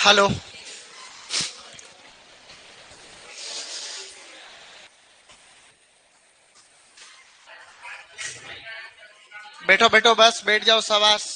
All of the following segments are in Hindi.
हेलो। बैठो बैठो, बस बैठ जाओ सवास।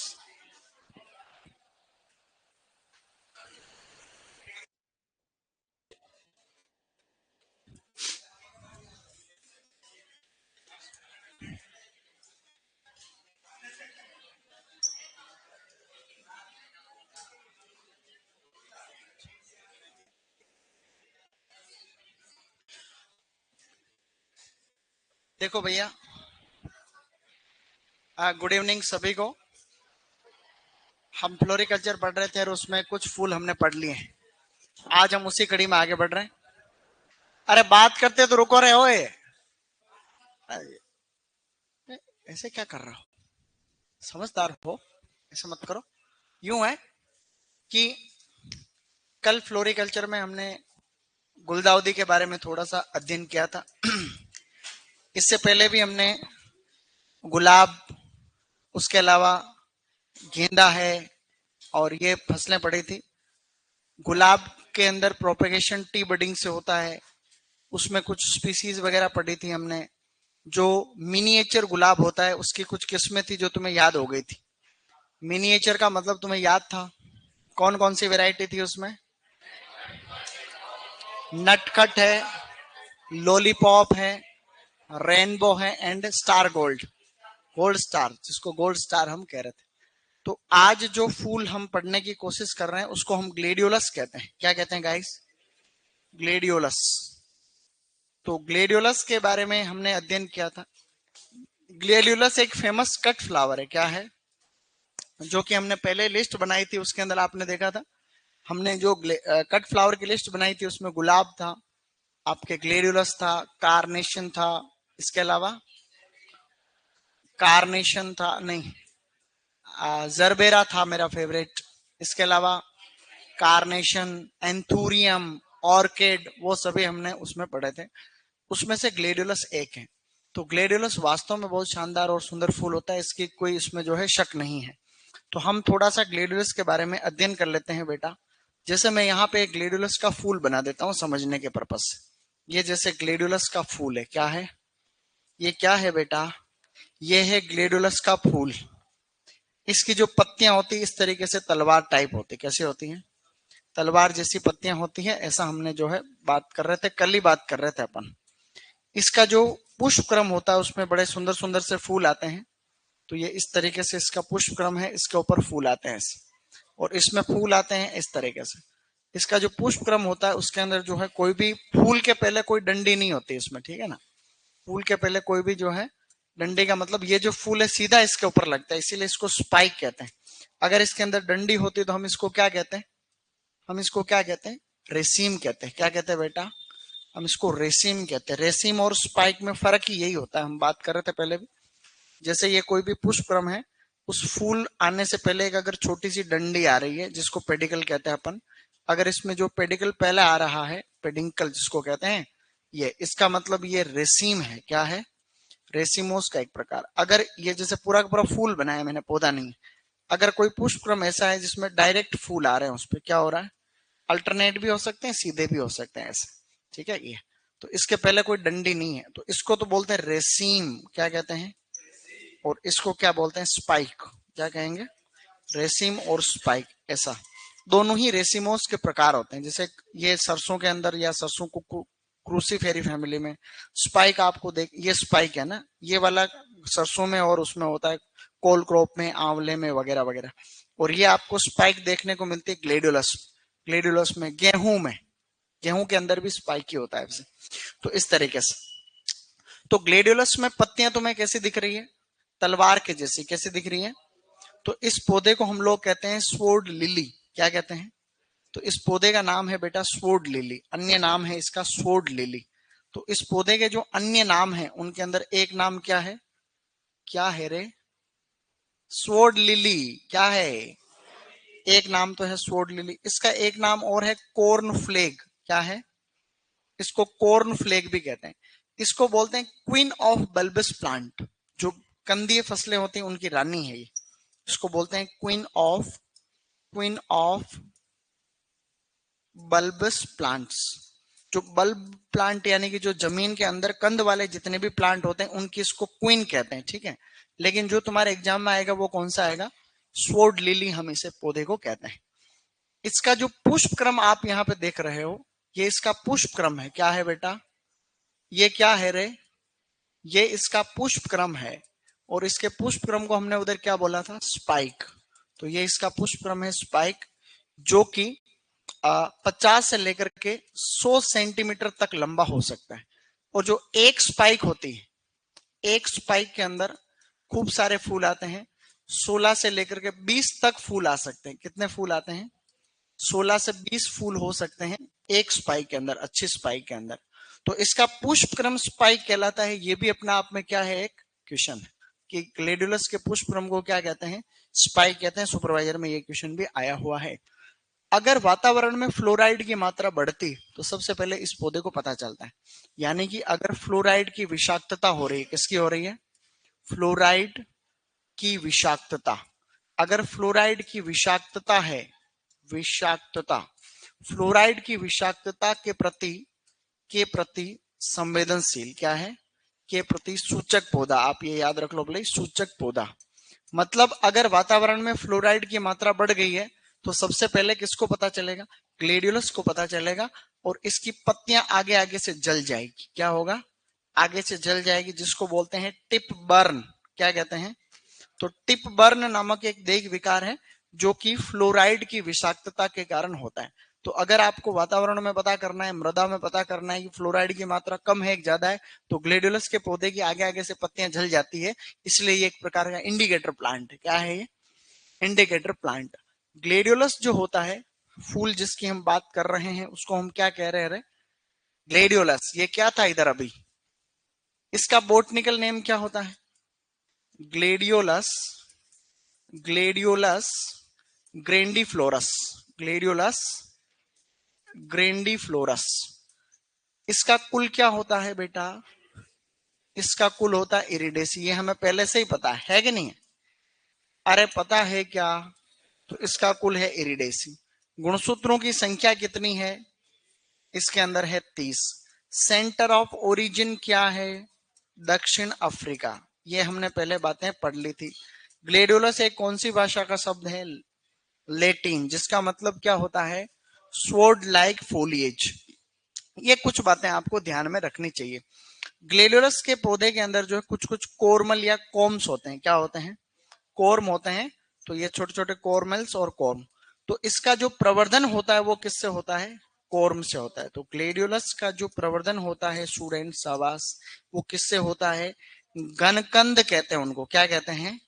देखो भैया, गुड इवनिंग सभी को। हम फ्लोरिकल्चर पढ़ रहे थे और उसमें कुछ फूल हमने पढ़ लिए हैं। आज हम उसी कड़ी में आगे बढ़ रहे हैं। अरे बात करते तो रुको रहे होए। अरे, ऐसे क्या कर रहा हो? समझदार हो, ऐसे मत करो। यूं है कि कल फ्लोरिकल्चर में हमने गुलदाउदी के बारे में थोड़ा सा अध्ययन किया था। इससे पहले भी हमने गुलाब, उसके अलावा गेंदा है और ये फसलें पड़ी थी। गुलाब के अंदर प्रोपेगेशन टी बडिंग से होता है। उसमें कुछ स्पीसीज वगैरह पढ़ी थी हमने। जो मिनिएचर गुलाब होता है उसकी कुछ किस्में थी जो तुम्हें याद हो गई थी। मिनिएचर का मतलब तुम्हें याद था? कौन कौन सी वैरायटी थी उसमें? नटखट है, लॉलीपॉप है, रेनबो है and star gold. Gold star, जिसको गोल्ड स्टार हम कह रहे थे। तो आज जो फूल हम पढ़ने की कोशिश कर रहे हैं उसको हम ग्लेडियोलस कहते हैं। क्या कहते हैं गाइस? ग्लेडियोलस। तो ग्लेडियोलस के बारे में हमने अध्ययन किया था। ग्लेडियोलस एक फेमस कट फ्लावर है। क्या है? जो कि हमने पहले लिस्ट बनाई थी उसके अंदर आपने देखा था। हमने जो कट फ्लावर की लिस्ट बनाई थी उसमें गुलाब था, आपके ग्लेडियोलस था, कार्नेशन था, इसके अलावा कार्नेशन था नहीं, जरबेरा था मेरा फेवरेट। इसके अलावा कार्नेशन, एंथूरियम, ऑर्किड, वो सभी हमने उसमें पढ़े थे। उसमें से ग्लेडियोलस एक है। तो ग्लेडियोलस वास्तव में बहुत शानदार और सुंदर फूल होता है, इसकी कोई इसमें जो है शक नहीं है। तो हम थोड़ा सा ग्लेडियोलस के बारे में अध्ययन कर लेते हैं बेटा। जैसे मैं यहाँ पे ग्लेडियोलस का फूल बना देता हूँ समझने के पर्पज से। ये जैसे ग्लेडियोलस का फूल है। क्या है ये? क्या है बेटा? ये है ग्लेडियोलस का फूल। इसकी जो पत्तियां होती है इस तरीके से तलवार टाइप होती है। कैसी होती हैं? तलवार जैसी पत्तियां होती है। ऐसा हमने जो है बात कर रहे थे, कल ही बात कर रहे थे अपन। इसका जो पुष्प क्रम होता है उसमें बड़े सुंदर सुंदर से फूल आते हैं। तो ये इस तरीके से इसका पुष्प क्रम है, इसके ऊपर फूल आते हैं और इसमें फूल आते हैं इस तरीके से। इसका जो पुष्प क्रम होता है उसके अंदर जो है कोई भी फूल के पहले कोई डंडी नहीं होती इसमें, ठीक है ना। फूल के पहले कोई भी जो है डंडी का मतलब ये जो फूल है सीधा इसके ऊपर लगता है, इसीलिए इसको स्पाइक कहते हैं। अगर इसके अंदर डंडी होती तो हम इसको क्या कहते हैं? हम इसको क्या कहते हैं? रेसीम कहते हैं। क्या कहते हैं बेटा? हम इसको रेसीम कहते हैं। रेसीम और स्पाइक में फर्क ही यही होता है, हम बात कर रहे थे पहले भी। जैसे ये कोई भी पुष्प क्रम है, उस फूल आने से पहले एक अगर छोटी सी डंडी आ रही है जिसको पेडिकल कहते हैं अपन। अगर इसमें जो पेडिकल पहले आ रहा है, पेडिंकल जिसको कहते हैं, ये इसका मतलब ये रेसीम है। क्या है? रेसिमोस का एक प्रकार। अगर ये जैसे पूरा का पूरा फूल बनाया मैंने, पौधा नहीं। अगर कोई पुष्प क्रम ऐसा है जिसमें डायरेक्ट फूल आ रहे हैं, उस पर क्या हो रहा है? अल्टरनेट भी हो सकते हैं, सीधे भी हो सकते हैं, ऐसे। ठीक है ये। तो इसके पहले कोई डंडी नहीं है, तो इसको तो बोलते हैं रेसीम। क्या कहते हैं? और इसको क्या बोलते हैं? स्पाइक। क्या कहेंगे? रेसिम और स्पाइक, ऐसा। दोनों ही रेसिमोस के प्रकार होते हैं। जैसे ये सरसों के अंदर या सरसों को क्रूसीफेरी फैमिली में स्पाइक आपको देख, ये स्पाइक है ना, ये वाला सरसों में और उसमें होता है, कोल क्रॉप में, आंवले में वगैरह वगैरह। और ये आपको स्पाइक देखने को मिलती है ग्लेडुलस। ग्लेडुलस में, गेहूं में, गेहूं के अंदर भी स्पाइक ही होता है वैसे। तो इस तरीके से। तो ग्लेडुलस में पत्तियां तुम्हें कैसी दिख रही है? तलवार के जैसी। कैसी दिख रही है? तो इस पौधे को हम लोग कहते हैं स्वोर्ड लिली। क्या कहते हैं? तो इस पौधे का नाम है बेटा स्वोर्ड लिली, अन्य नाम है इसका स्वोर्ड लिली। तो इस पौधे के जो अन्य नाम है उनके अंदर एक नाम क्या है? क्या है रे? Sword lily. क्या है? एक नाम तो है स्वोर्ड लिली, इसका एक नाम और है कॉर्न फ्लेग। क्या है? इसको कॉर्न फ्लेग भी कहते हैं। इसको बोलते हैं क्वीन ऑफ बल्बस प्लांट। जो कंदीय फसलें होती हैं उनकी रानी है ये। इसको बोलते हैं क्वीन ऑफ बल्बस प्लांट्स। जो बल्ब प्लांट यानी कि जो जमीन के अंदर कंद वाले जितने भी प्लांट होते हैं उनकी इसको क्वीन कहते हैं, ठीक है। लेकिन जो तुम्हारे एग्जाम में आएगा वो कौन सा आएगा, स्वॉर्ड लिली हम इसे पौधे को कहते हैं। इसका जो पुष्प क्रम आप यहाँ पे देख रहे हो, ये इसका पुष्प क्रम है। क्या है बेटा, ये क्या है रे, ये इसका पुष्प क्रम है। और इसके पुष्प क्रम को हमने उधर क्या बोला था, स्पाइक। तो ये इसका पुष्प क्रम है स्पाइक, जो कि 50 से लेकर के 100 सेंटीमीटर तक लंबा हो सकता है। और जो एक स्पाइक होती है, एक स्पाइक के अंदर खूब सारे फूल आते हैं। 16 से लेकर के 20 तक फूल आ सकते हैं। कितने फूल आते हैं, 16 से 20 फूल हो सकते हैं एक स्पाइक के अंदर, अच्छी स्पाइक के अंदर। तो इसका पुष्प क्रम स्पाइक कहलाता है। ये भी अपना आप में क्या है, एक क्वेश्चन है कि ग्लेडुलस के पुष्प क्रम को क्या कहते हैं, स्पाइक कहते हैं। सुपरवाइजर में ये क्वेश्चन भी आया हुआ है। अगर वातावरण में फ्लोराइड की मात्रा बढ़ती तो सबसे पहले इस पौधे को पता चलता है। यानी कि अगर फ्लोराइड की विषाक्तता हो रही है, किसकी हो रही है, फ्लोराइड की विषाक्तता। अगर फ्लोराइड की विषाक्तता है, विषाक्तता, फ्लोराइड की विषाक्तता के प्रति संवेदनशील क्या है, के प्रति सूचक पौधा। आप ये याद रख लो भले, सूचक पौधा। मतलब अगर वातावरण में फ्लोराइड की मात्रा बढ़ गई है तो सबसे पहले किसको पता चलेगा, ग्लेडियोलस को पता चलेगा। और इसकी पत्तियां आगे आगे से जल जाएगी। क्या होगा, आगे से जल जाएगी, जिसको बोलते हैं टिप बर्न। क्या कहते हैं, तो टिप बर्न नामक एक देह विकार है जो कि फ्लोराइड की विषाक्तता के कारण होता है। तो अगर आपको वातावरण में पता करना है, मृदा में पता करना है कि फ्लोराइड की मात्रा कम है, ज्यादा है, तो ग्लेडुलस के पौधे की आगे आगे से पत्तियां जल जाती है। इसलिए ये एक प्रकार का इंडिकेटर प्लांट है। क्या है ये, इंडिकेटर प्लांट। ग्लेडियोलस जो होता है, फूल जिसकी हम बात कर रहे हैं, उसको हम क्या कह रहे हैं, ग्लेडियोलस। ये क्या था इधर अभी, इसका बोटनिकल नेम क्या होता है, ग्लेडियोलस, ग्लेडियोलस ग्रेंडीफ्लोरस, ग्लेडियोलस ग्रेंडीफ्लोरस। इसका कुल क्या होता है बेटा, इसका कुल होता है इरिडेसी। ये हमें पहले से ही पता है कि नहीं, अरे पता है क्या, तो इसका कुल है इरिडेसी। गुणसूत्रों की संख्या कितनी है, इसके अंदर है 30। सेंटर ऑफ ओरिजिन क्या है, दक्षिण अफ्रीका। ये हमने पहले बातें पढ़ ली थी। ग्लेडुलस एक कौन सी भाषा का शब्द है, लेटिन, जिसका मतलब क्या होता है, स्वॉर्ड लाइक फोलिएज। ये कुछ बातें आपको ध्यान में रखनी चाहिए। ग्लेडुलस के पौधे के अंदर जो है कुछ कुछ कोर्मल या कॉर्म्स होते हैं। क्या होते हैं, कॉर्म होते हैं। तो ये छोटे छोटे कॉर्मल्स और कॉर्म। तो इसका जो प्रवर्धन होता है वो किससे होता है, कॉर्म से होता है। तो ग्लेडियोलस का जो प्रवर्धन होता है स्टूडेंट शाबाश, वो किससे होता है, गनकंद कहते हैं उनको। क्या कहते हैं,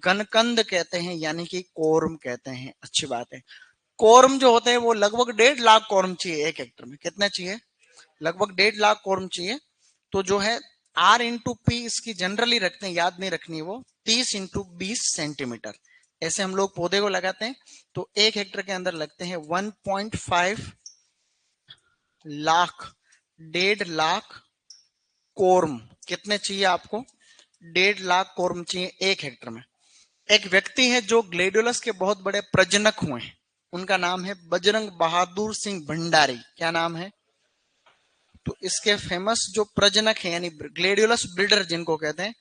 गनकंद कहते हैं, यानी कि कॉर्म कहते हैं। अच्छी बात है। कॉर्म जो होते हैं वो लगभग 1.5 लाख कॉर्म चाहिए एक हेक्टर में। कितने चाहिए, लगभग 1.5 लाख कॉर्म चाहिए। तो जो है R इंटू पी इसकी जनरली रखते हैं, याद नहीं रखनी, वो 30 इंटू 20 सेंटीमीटर ऐसे हम लोग पौधे को लगाते हैं। तो एक हेक्टर के अंदर लगते हैं 1.5 लाख, 1.5 लाख कोर्म। कितने चाहिए आपको, 1.5 लाख कोर्म चाहिए एक हेक्टर में। एक व्यक्ति है जो ग्लेडुलस के बहुत बड़े प्रजनक हुए हैं, उनका नाम है बजरंग बहादुर सिंह भंडारी। क्या नाम है, तो इसके फेमस जो प्रजनक है यानी ग्लेडियोलस ब्रीडर जिनको कहते हैं,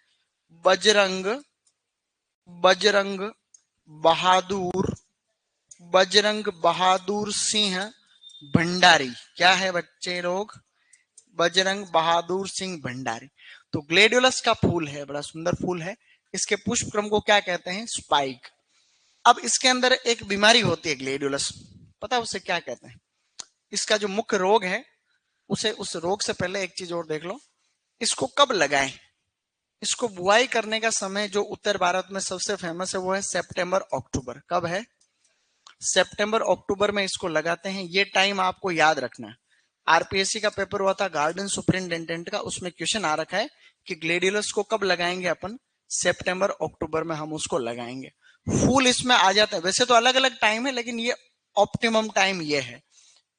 बजरंग, बजरंग बहादुर, बजरंग बहादुर सिंह भंडारी। क्या है बच्चे लोग, बजरंग बहादुर सिंह भंडारी। तो ग्लेडियोलस का फूल है, बड़ा सुंदर फूल है। इसके पुष्प क्रम को क्या कहते हैं, स्पाइक। अब इसके अंदर एक बीमारी होती है ग्लेडियोलस, पता है उसे क्या कहते हैं, इसका जो मुख्य रोग है उसे, उस रोग से पहले एक चीज और देख लो, इसको कब लगाएं। इसको बुआई करने का समय जो उत्तर भारत में सबसे फेमस है वो है सितंबर अक्टूबर। कब है, सितंबर अक्टूबर में इसको लगाते हैं। ये टाइम आपको याद रखना है। आरपीएससी का पेपर हुआ था गार्डन सुपरिंटेंडेंट का, उसमें क्वेश्चन आ रखा है कि ग्लेडियोलस को कब लगाएंगे अपन, सितंबर अक्टूबर में हम उसको लगाएंगे। फूल इसमें आ जाता है, वैसे तो अलग अलग टाइम है लेकिन ये ऑप्टिमम टाइम ये है।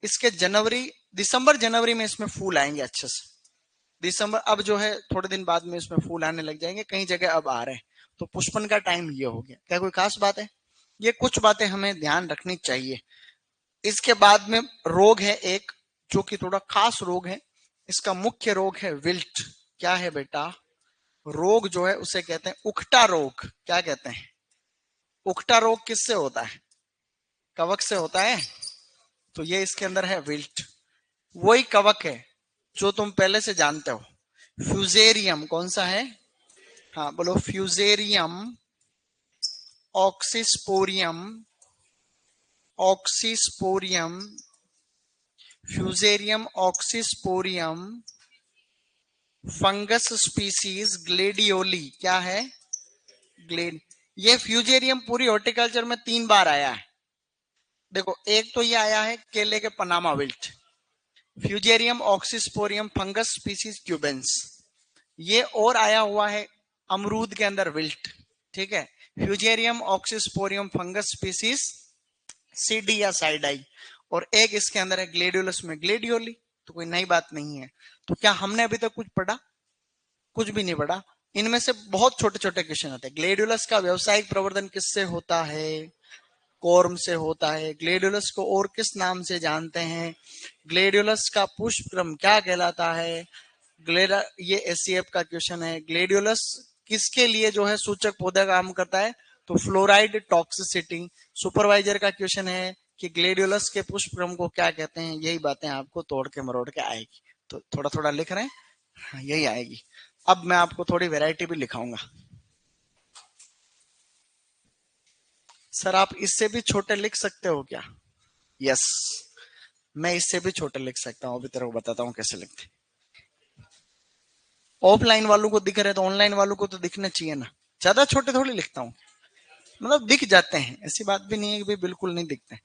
इसके जनवरी, दिसंबर जनवरी में इसमें फूल आएंगे अच्छे से। दिसंबर, अब जो है थोड़े दिन बाद में इसमें फूल आने लग जाएंगे, कई जगह अब आ रहे हैं। तो पुष्पन का टाइम ये हो गया। क्या कोई खास बात है, ये कुछ बातें हमें ध्यान रखनी चाहिए। इसके बाद में रोग है एक जो कि थोड़ा खास रोग है, इसका मुख्य रोग है विल्ट। क्या है बेटा? रोग जो है उसे कहते हैं उकटा रोग। क्या कहते हैं? उकटा रोग किससे होता है? कवक से होता है। तो ये इसके अंदर है विल्ट। वही कवक है जो तुम पहले से जानते हो, फ्यूजेरियम। कौन सा है? हाँ बोलो, Fusarium oxysporum. Oxysporum, Fusarium oxysporum fungus species gladioli. क्या है? ग्लेड। ये फ्यूजेरियम पूरी हॉर्टिकल्चर में 3 बार आया है। देखो, एक तो ये आया है केले के Panama wilt, Fusarium oxysporum fungus species cubense. ये और आया हुआ है अमरूद के अंदर विल्ट, ठीक है, fusarium oxysporum fungus species CD या साइडाई। और एक इसके अंदर है ग्लेडियोलस में ग्लेडियोली। तो कोई नई बात नहीं है। तो क्या हमने अभी तक कुछ पढ़ा? कुछ भी नहीं पढ़ा। इनमें से बहुत छोटे छोटे क्वेश्चन आते हैं। ग्लेडियोलस का व्यावसायिक प्रवर्धन किससे होता है? कॉर्म से होता है। ग्लेडियोलस को और किस नाम से जानते हैं? ग्लेडियोलस का पुष्प क्रम क्या कहलाता है? ग्लेडा, ये एससीएफ का क्वेश्चन है। ग्लेडियोलस किसके लिए जो है सूचक पौधा काम करता है? तो फ्लोराइड टॉक्सिसिटी। सुपरवाइजर का क्वेश्चन है कि ग्लेडियोलस के पुष्प क्रम को क्या कहते हैं। यही बातें आपको तोड़ के मरोड़ के आएगी। तो थोड़ा थोड़ा लिख रहे हैं, हाँ, यही आएगी। अब मैं आपको थोड़ी वैरायटी भी लिखाऊंगा। सर आप इससे भी छोटे लिख सकते हो क्या? यस, मैं इससे भी छोटे लिख सकता हूँ। अभी तेरे को बताता हूँ कैसे लिखते। ऑफलाइन वालों को दिख रहे तो ऑनलाइन वालों को तो दिखना चाहिए ना। ज्यादा छोटे थोड़ी लिखता हूँ, मतलब दिख जाते हैं। ऐसी बात भी नहीं है कि भाई बिल्कुल नहीं दिखते।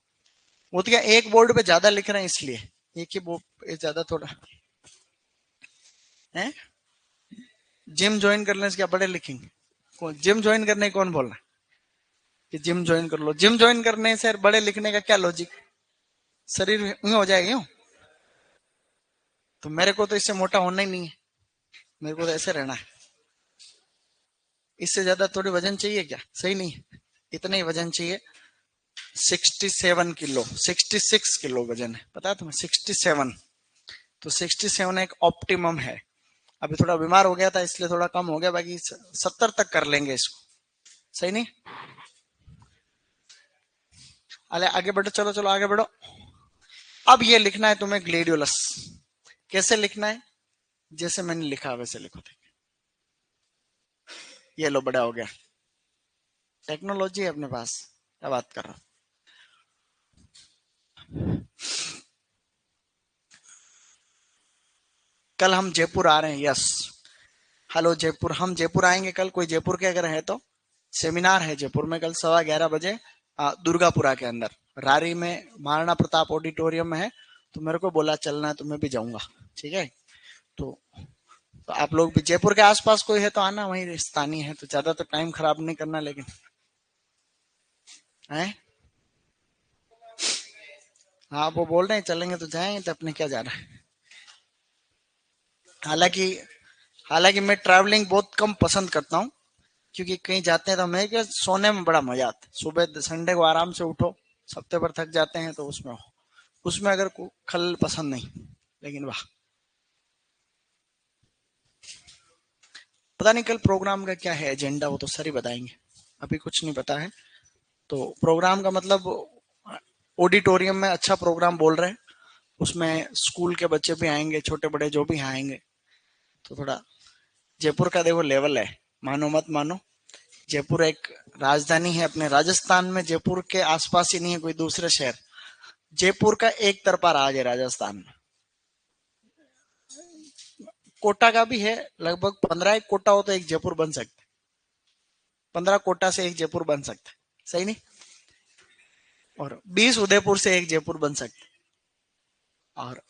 वो तो क्या एक बोर्ड पे ज्यादा लिख रहे हैं इसलिए, एक ही बोर्ड पे ज्यादा थोड़ा है। जिम ज्वाइन करने से क्या बड़े लिखेंगे? कौन जिम ज्वाइन करने कौन बोल रहा है कि जिम ज्वाइन कर लो? जिम ज्वाइन करने से बड़े लिखने का क्या लॉजिक? शरीर यूं हो जाएगा यूं। तो मेरे को तो इससे मोटा होना ही नहीं है, मेरे को तो ऐसे रहना है। इससे ज्यादा थोड़ी वजन चाहिए क्या? सही नहीं है, इतना ही वजन चाहिए। 67 किलो, 66 किलो वजन है, पता है तुम्हें? 67। तो 67 एक ऑप्टिमम है। अभी थोड़ा बीमार हो गया था इसलिए थोड़ा कम हो गया, बाकी 70 तक कर लेंगे इसको। सही नहीं? अरे आगे बढ़ो, चलो चलो आगे बढ़ो। अब ये लिखना है तुम्हें ग्लेडियोलस। कैसे लिखना है? जैसे मैंने लिखा वैसे लिखो थे। ये लो, बड़ा हो गया। टेक्नोलॉजी है अपने पास, क्या बात कर रहा हूं। कल हम जयपुर आ रहे हैं, यस। हेलो जयपुर, हम जयपुर आएंगे कल। कोई जयपुर के अगर है तो सेमिनार है जयपुर में कल 11:15 बजे, दुर्गापुरा के अंदर रारी में महाराणा प्रताप ऑडिटोरियम में है। तो मेरे को बोला चलना है तो मैं भी जाऊंगा, ठीक है। तो आप लोग भी जयपुर के आसपास कोई है तो आना, वहीं स्थानीय है तो ज्यादा तो टाइम खराब नहीं करना, लेकिन है। हाँ वो बोल रहे हैं चलेंगे तो जाएंगे, तो अपने क्या जा रहा है। हालांकि हालांकि मैं ट्रैवलिंग बहुत कम पसंद करता हूँ, क्योंकि कहीं जाते हैं तो हमें क्या सोने में बड़ा मजा आता है। सुबह संडे को आराम से उठो, हफ्ते भर थक जाते हैं तो उसमें उसमें अगर खल पसंद नहीं। लेकिन वाह, पता नहीं कल प्रोग्राम का क्या है एजेंडा, वो तो सर ही बताएंगे। अभी कुछ नहीं पता है। तो प्रोग्राम का मतलब ऑडिटोरियम में अच्छा प्रोग्राम बोल रहे हैं, उसमें स्कूल के बच्चे भी आएंगे, छोटे बड़े जो भी आएंगे। तो थोड़ा जयपुर का देखो लेवल है, मानो मत मानो। जयपुर एक राजधानी है अपने राजस्थान में, जयपुर के आसपास ही नहीं है कोई दूसरे शहर। जयपुर का एक तरफा राज है राजस्थान में। कोटा का भी है, लगभग 15 एक कोटा हो तो एक जयपुर बन सकता है। 15 कोटा से एक जयपुर बन सकता है, सही नहीं? और 20 उदयपुर से एक जयपुर बन सकता है। और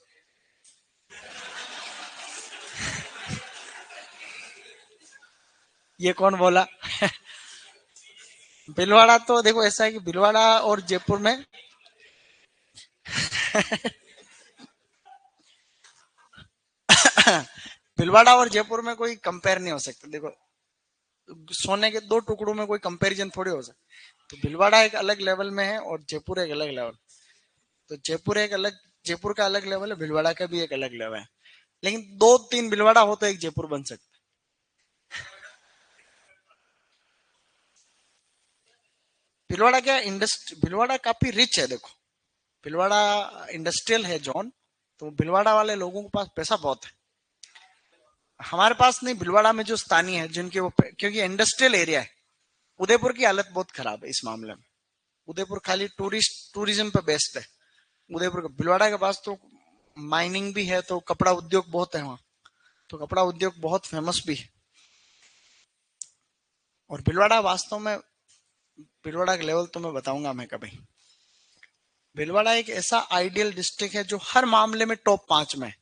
ये कौन बोला? भीलवाड़ा तो देखो ऐसा है कि भीलवाड़ा और जयपुर में भीलवाड़ा और जयपुर में कोई कंपेयर नहीं हो सकता। देखो, सोने के दो टुकड़ों में कोई कंपैरिजन थोड़ी हो सकता। तो भीलवाड़ा एक अलग लेवल में है और जयपुर एक अलग लेवल। तो जयपुर एक अलग, जयपुर का अलग लेवल है, भीलवाड़ा का भी एक अलग लेवल है। लेकिन 2-3 भीलवाड़ा हो तो एक जयपुर बन सकता है। भीलवाड़ा क्या इंडस्ट्री, भीलवाड़ा काफी रिच है देखो। भीलवाड़ा इंडस्ट्रियल है जोन, तो भीलवाड़ा वाले लोगों के पास पैसा बहुत है। हमारे पास नहीं, भीलवाड़ा में जो स्थानीय है जिनके वो क्योंकि इंडस्ट्रियल एरिया है। उदयपुर की हालत बहुत खराब है इस मामले में। उदयपुर खाली टूरिज्म पे बेस्ड है। उदयपुर का, भीलवाड़ा के पास तो माइनिंग भी है, तो कपड़ा उद्योग बहुत है वहाँ, तो कपड़ा उद्योग बहुत फेमस भी है। और भीलवाड़ा वास्तव में, भीलवाड़ा का लेवल तो मैं बताऊंगा मैं कभी। भीलवाड़ा एक ऐसा आइडियल डिस्ट्रिक्ट है जो हर मामले में टॉप 5 में,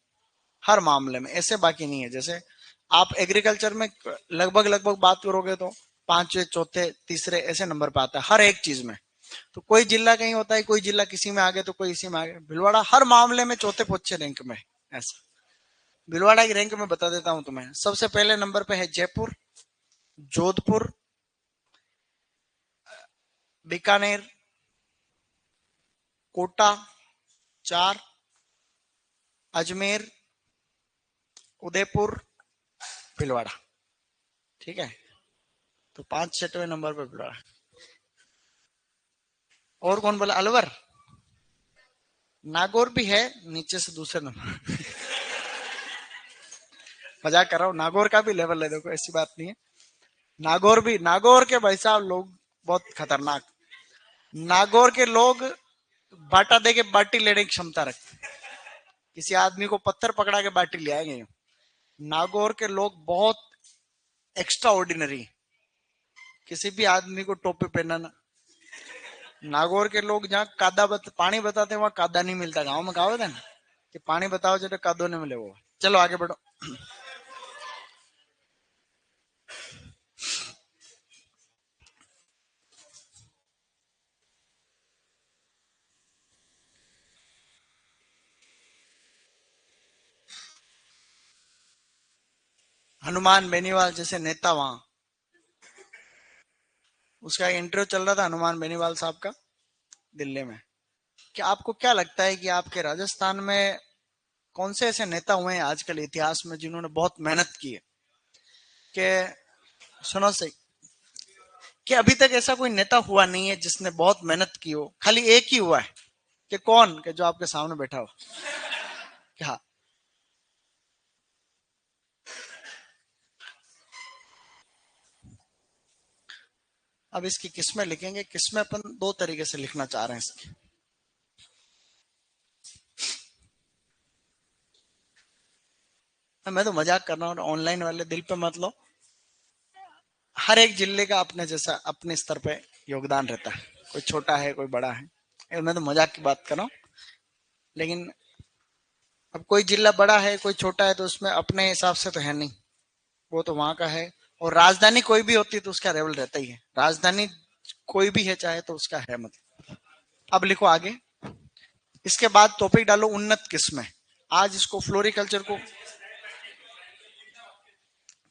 हर मामले में, ऐसे बाकी नहीं है। जैसे आप एग्रीकल्चर में लगभग लगभग बात करोगे तो पांचवे, चौथे, तीसरे ऐसे नंबर पे आता है हर एक चीज में। तो कोई जिला कहीं होता है, कोई जिला किसी में आगे तो कोई इसी में आगे, भीलवाड़ा हर मामले में चौथे पौचे रैंक में। ऐसा भीलवाड़ा की रैंक में बता देता हूं तुम्हें। सबसे पहले नंबर पे है जयपुर, जोधपुर, बीकानेर, कोटा 4, अजमेर, उदयपुर, भीलवाड़ा। ठीक है, तो 5 6वें नंबर पे भीलवाड़ा। और कौन बोला? अलवर, नागौर भी है नीचे से दूसरे नंबर। मजाक कर रहा हूँ, नागौर का भी लेवल है देखो, ऐसी बात नहीं है। नागौर भी, नागौर के भाई साहब लोग बहुत खतरनाक। नागौर के लोग बाटा दे के बाटी लेने की क्षमता रखते हैं। किसी आदमी को पत्थर पकड़ा के बाटी ले आएंगे। नागौर के लोग बहुत एक्स्ट्रा ऑर्डिनरी। किसी भी आदमी को टोपी पहनाना। नागौर के लोग जहाँ पानी बताते हैं, वहां कादा नहीं मिलता। गाँव में कहावत है ना कि पानी बताओ जो कादो नहीं मिले वो। चलो आगे बढ़ो। हनुमान बेनीवाल जैसे नेता वहां, उसका इंटरव्यू चल रहा था हनुमान बेनीवाल साहब का दिल्ली में। क्या आपको क्या लगता है कि आपके राजस्थान में कौन से ऐसे नेता हुए हैं आजकल इतिहास में जिन्होंने बहुत मेहनत की है? कि सुनो सही, कि अभी तक ऐसा कोई नेता हुआ नहीं है जिसने बहुत मेहनत की हो, खाली एक ही हुआ है। कि कौन? कि जो आपके सामने बैठा हो। क्या? अब इसकी किस्में लिखेंगे, किस्में अपन 2 तरीके से लिखना चाह रहे हैं इसकी। मैं तो मजाक कर रहा हूँ, ऑनलाइन वाले दिल पे मत लो। हर एक जिले का अपने जैसा अपने स्तर पे योगदान रहता है, कोई छोटा है कोई बड़ा है। मैं तो मजाक की बात कर रहा हूँ। लेकिन अब कोई जिला बड़ा है कोई छोटा है तो उसमें अपने हिसाब से तो है नहीं, वो तो वहां का है। और राजधानी कोई भी होती है तो उसका लेवल रहता ही है। राजधानी कोई भी है चाहे तो उसका है मतलब। अब लिखो आगे। इसके बाद टॉपिक डालो उन्नत किस्में। आज इसको फ्लोरिकल्चर को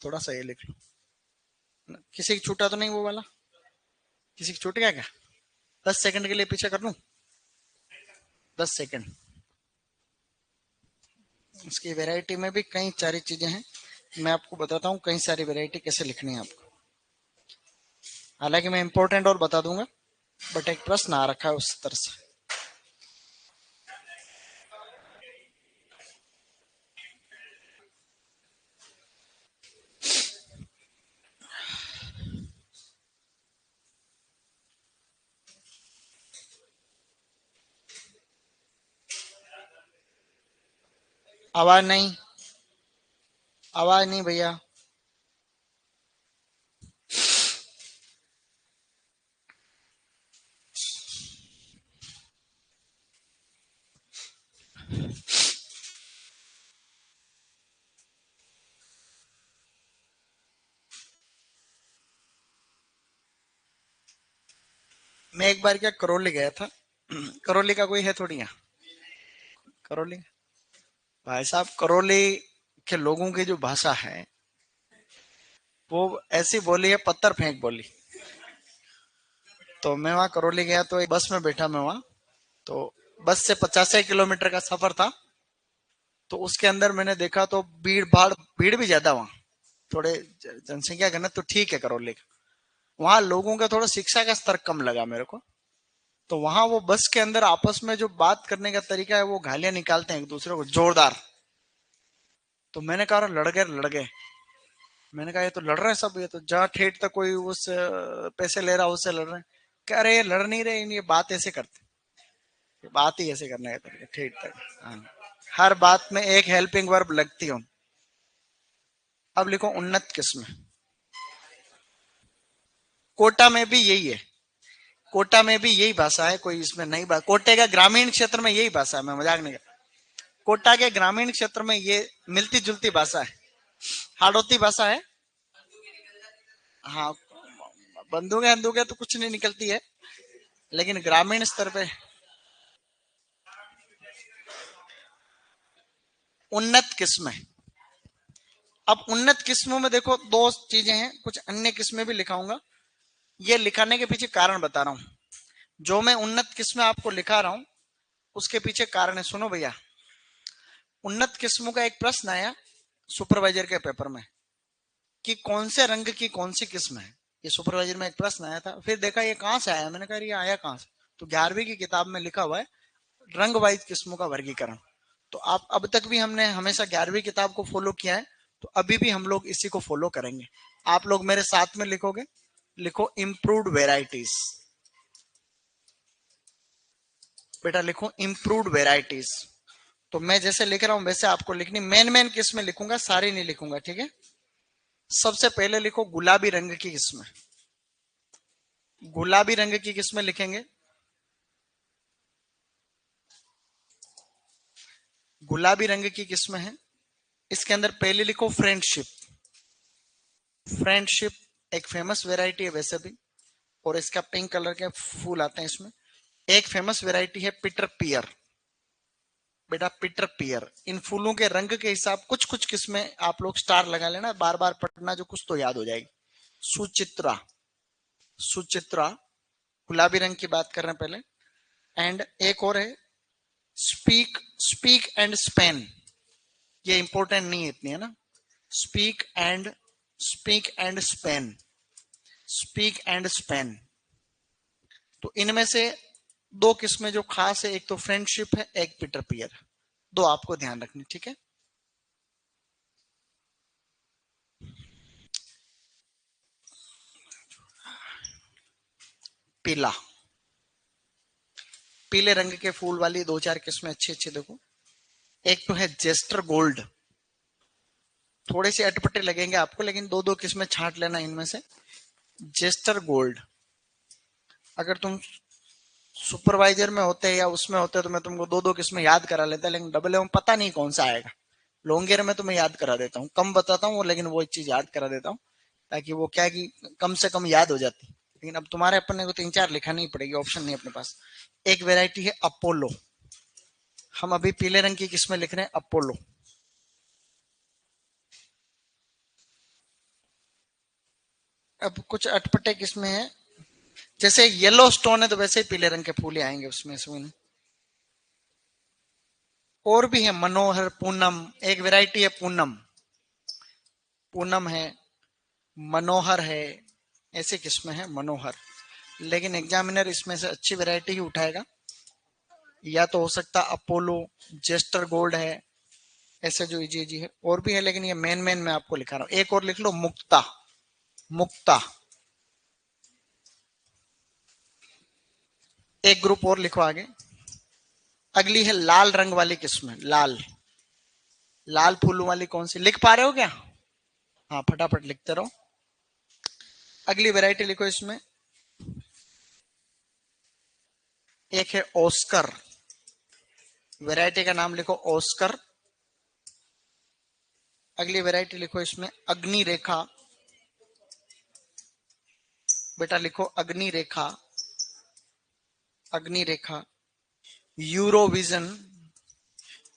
थोड़ा सा ये लिख लो। किसी की छूटा तो नहीं वो वाला? किसी की छूट गया क्या? 10 सेकंड के लिए पीछे कर लूं? 10 सेकंड। इसकी वैरायटी में भी कई सारी चीजें हैं, मैं आपको बताता हूँ कई सारी वैरायटी कैसे लिखनी है आपको। हालांकि मैं इंपॉर्टेंट और बता दूंगा, बट एक प्रश्न आ रखा है उस तरह से। आवाज नहीं, आवाज नहीं भैया। मैं एक बार क्या करौली गया था। करौली का कोई है थोड़ी यहाँ? करौली, भाई साहब करौली के लोगों की जो भाषा है वो ऐसी बोली है, पत्थर फेंक बोली। तो मैं वहाँ करौली गया तो एक बस में बैठा मैं वहाँ। तो बस से 50 किलोमीटर का सफर था, तो उसके अंदर मैंने देखा तो भीड़ भी ज्यादा वहां, थोड़े जनसंख्या घनत्व तो ठीक है करौली का, वहां लोगों का थोड़ा शिक्षा का स्तर कम लगा मेरे को। तो वहां वो बस के अंदर आपस में जो बात करने का तरीका है, वो गालियां निकालते हैं एक दूसरे को जोरदार। तो मैंने कहा लड़ गए। मैंने कहा ये तो लड़ रहे हैं सब, ये तो जहाँ ठेठ तक कोई उस पैसे ले रहा है उससे लड़ रहे हैं। कह रहे ये लड़ नहीं रहे, ये बात ऐसे करते, ये बात ही ऐसे करने का तरीका ठेठ तक। हाँ। हर बात में एक हेल्पिंग वर्ब लगती हूँ। अब लिखो उन्नत किस्म। कोटा में भी यही है, कोटा में भी यही भाषा है, कोई इसमें नई बात। कोटे का ग्रामीण क्षेत्र में यही भाषा है, मैं मजाक नहीं कर। कोटा के ग्रामीण क्षेत्र में ये मिलती जुलती भाषा है, हाड़ौती भाषा है। हाँ, बंदूकें तो कुछ नहीं निकलती है, लेकिन ग्रामीण स्तर पे उन्नत किस्म है। अब उन्नत किस्मों में देखो दो चीजें हैं, कुछ अन्य किस्में भी लिखाऊंगा। ये लिखाने के पीछे कारण बता रहा हूं। जो मैं उन्नत किस्में आपको लिखा रहा हूं, उसके पीछे कारण है, सुनो भैया। उन्नत किस्मों का एक प्रश्न आया सुपरवाइजर के पेपर में कि कौन से रंग की कौन सी किस्म है। ये सुपरवाइजर में एक प्रश्न आया था, फिर देखा ये कहां से आया, मैंने कहा ये आया कहां से। तो 11वीं की किताब में लिखा हुआ है रंग वाइज किस्मों का वर्गीकरण। तो आप अब तक भी हमने हमेशा 11वीं किताब को फॉलो किया है, तो अभी भी हम लोग इसी को फॉलो करेंगे। आप लोग मेरे साथ में लिखोगे, लिखो इम्प्रूव्ड वेराइटीज। बेटा लिखो इम्प्रूव्ड वेराइटीज। तो मैं जैसे लिख रहा हूं वैसे आपको लिखनी, मेन मेन किस्में लिखूंगा, सारी नहीं लिखूंगा, ठीक है। सबसे पहले लिखो गुलाबी रंग की किस्में। गुलाबी रंग की किस्में लिखेंगे, गुलाबी रंग की किस्में हैं। इसके अंदर पहले लिखो फ्रेंडशिप। फ्रेंडशिप एक फेमस वेराइटी है वैसे भी, और इसका पिंक कलर के फूल आते हैं इसमें। एक फेमस वेराइटी है पीटर पियर। बेटा पीटर पियर, इन फूलों के रंग के हिसाब कुछ कुछ किस्में आप लोग स्टार लगा लेना, बार बार पढ़ना जो कुछ तो याद हो जाएगी। सुचित्रा, सुचित्रा गुलाबी रंग की बात कर रहे हैं पहले। एंड एक और है स्पीक, स्पीक एंड स्पेन। ये इंपॉर्टेंट नहीं है इतनी, है ना। Speak and, speak and Spain, speak and Spain. तो इनमें से दो किस्में जो खास है, एक तो फ्रेंडशिप है, एक पीटर पियर। दो आपको ध्यान रखनी, ठीक है। पीला, पीले रंग के फूल वाली दो चार किस्में अच्छी अच्छी देखो। एक तो है जेस्टर गोल्ड। थोड़े से अटपटे लगेंगे आपको, लेकिन दो दो किस्में छांट लेना इनमें से। जेस्टर गोल्ड, अगर तुम सुपरवाइजर में होते या उसमें होते तो मैं तुमको दो दो किस्में याद करा लेता, लेकिन डबल में पता नहीं कौन सा आएगा। लोंगेर में तुम्हें याद करा देता हूँ, कम बताता हूँ लेकिन वो एक चीज याद करा देता हूँ, ताकि वो क्या है कि कम से कम याद हो जाती। लेकिन अब तुम्हारे अपने को तीन चार लिखा नहीं पड़ेगी, ऑप्शन नहीं अपने पास। एक वेराइटी है अपोलो। हम अभी पीले रंग की किस्में लिख रहे हैं, अपोलो। अब कुछ अटपटे किस्में हैं, जैसे येलो स्टोन है तो वैसे ही पीले रंग के फूल आएंगे उसमें से। और भी है मनोहर, पूनम, एक वैरायटी है पूनम, पूनम है, मनोहर है, ऐसे किस्में हैं मनोहर। लेकिन एग्जामिनर इसमें से अच्छी वैरायटी ही उठाएगा, या तो हो सकता अपोलो, जेस्टर गोल्ड है, ऐसे जो जी जी है। और भी है लेकिन ये मेन मेन मैं आपको लिखा रहा हूं। एक और लिख लो मुक्ता, मुक्ता। एक ग्रुप और लिखो आगे। अगली है लाल रंग वाली किस्म, लाल, लाल फूलों वाली कौन सी लिख पा रहे हो क्या? हाँ फटाफट लिखते रहो। अगली वैरायटी लिखो इसमें, एक है ऑस्कर। वैरायटी का नाम लिखो ऑस्कर। अगली वैरायटी लिखो इसमें अग्नि रेखा। बेटा लिखो Agni Rekha, Agni Rekha. Eurovision,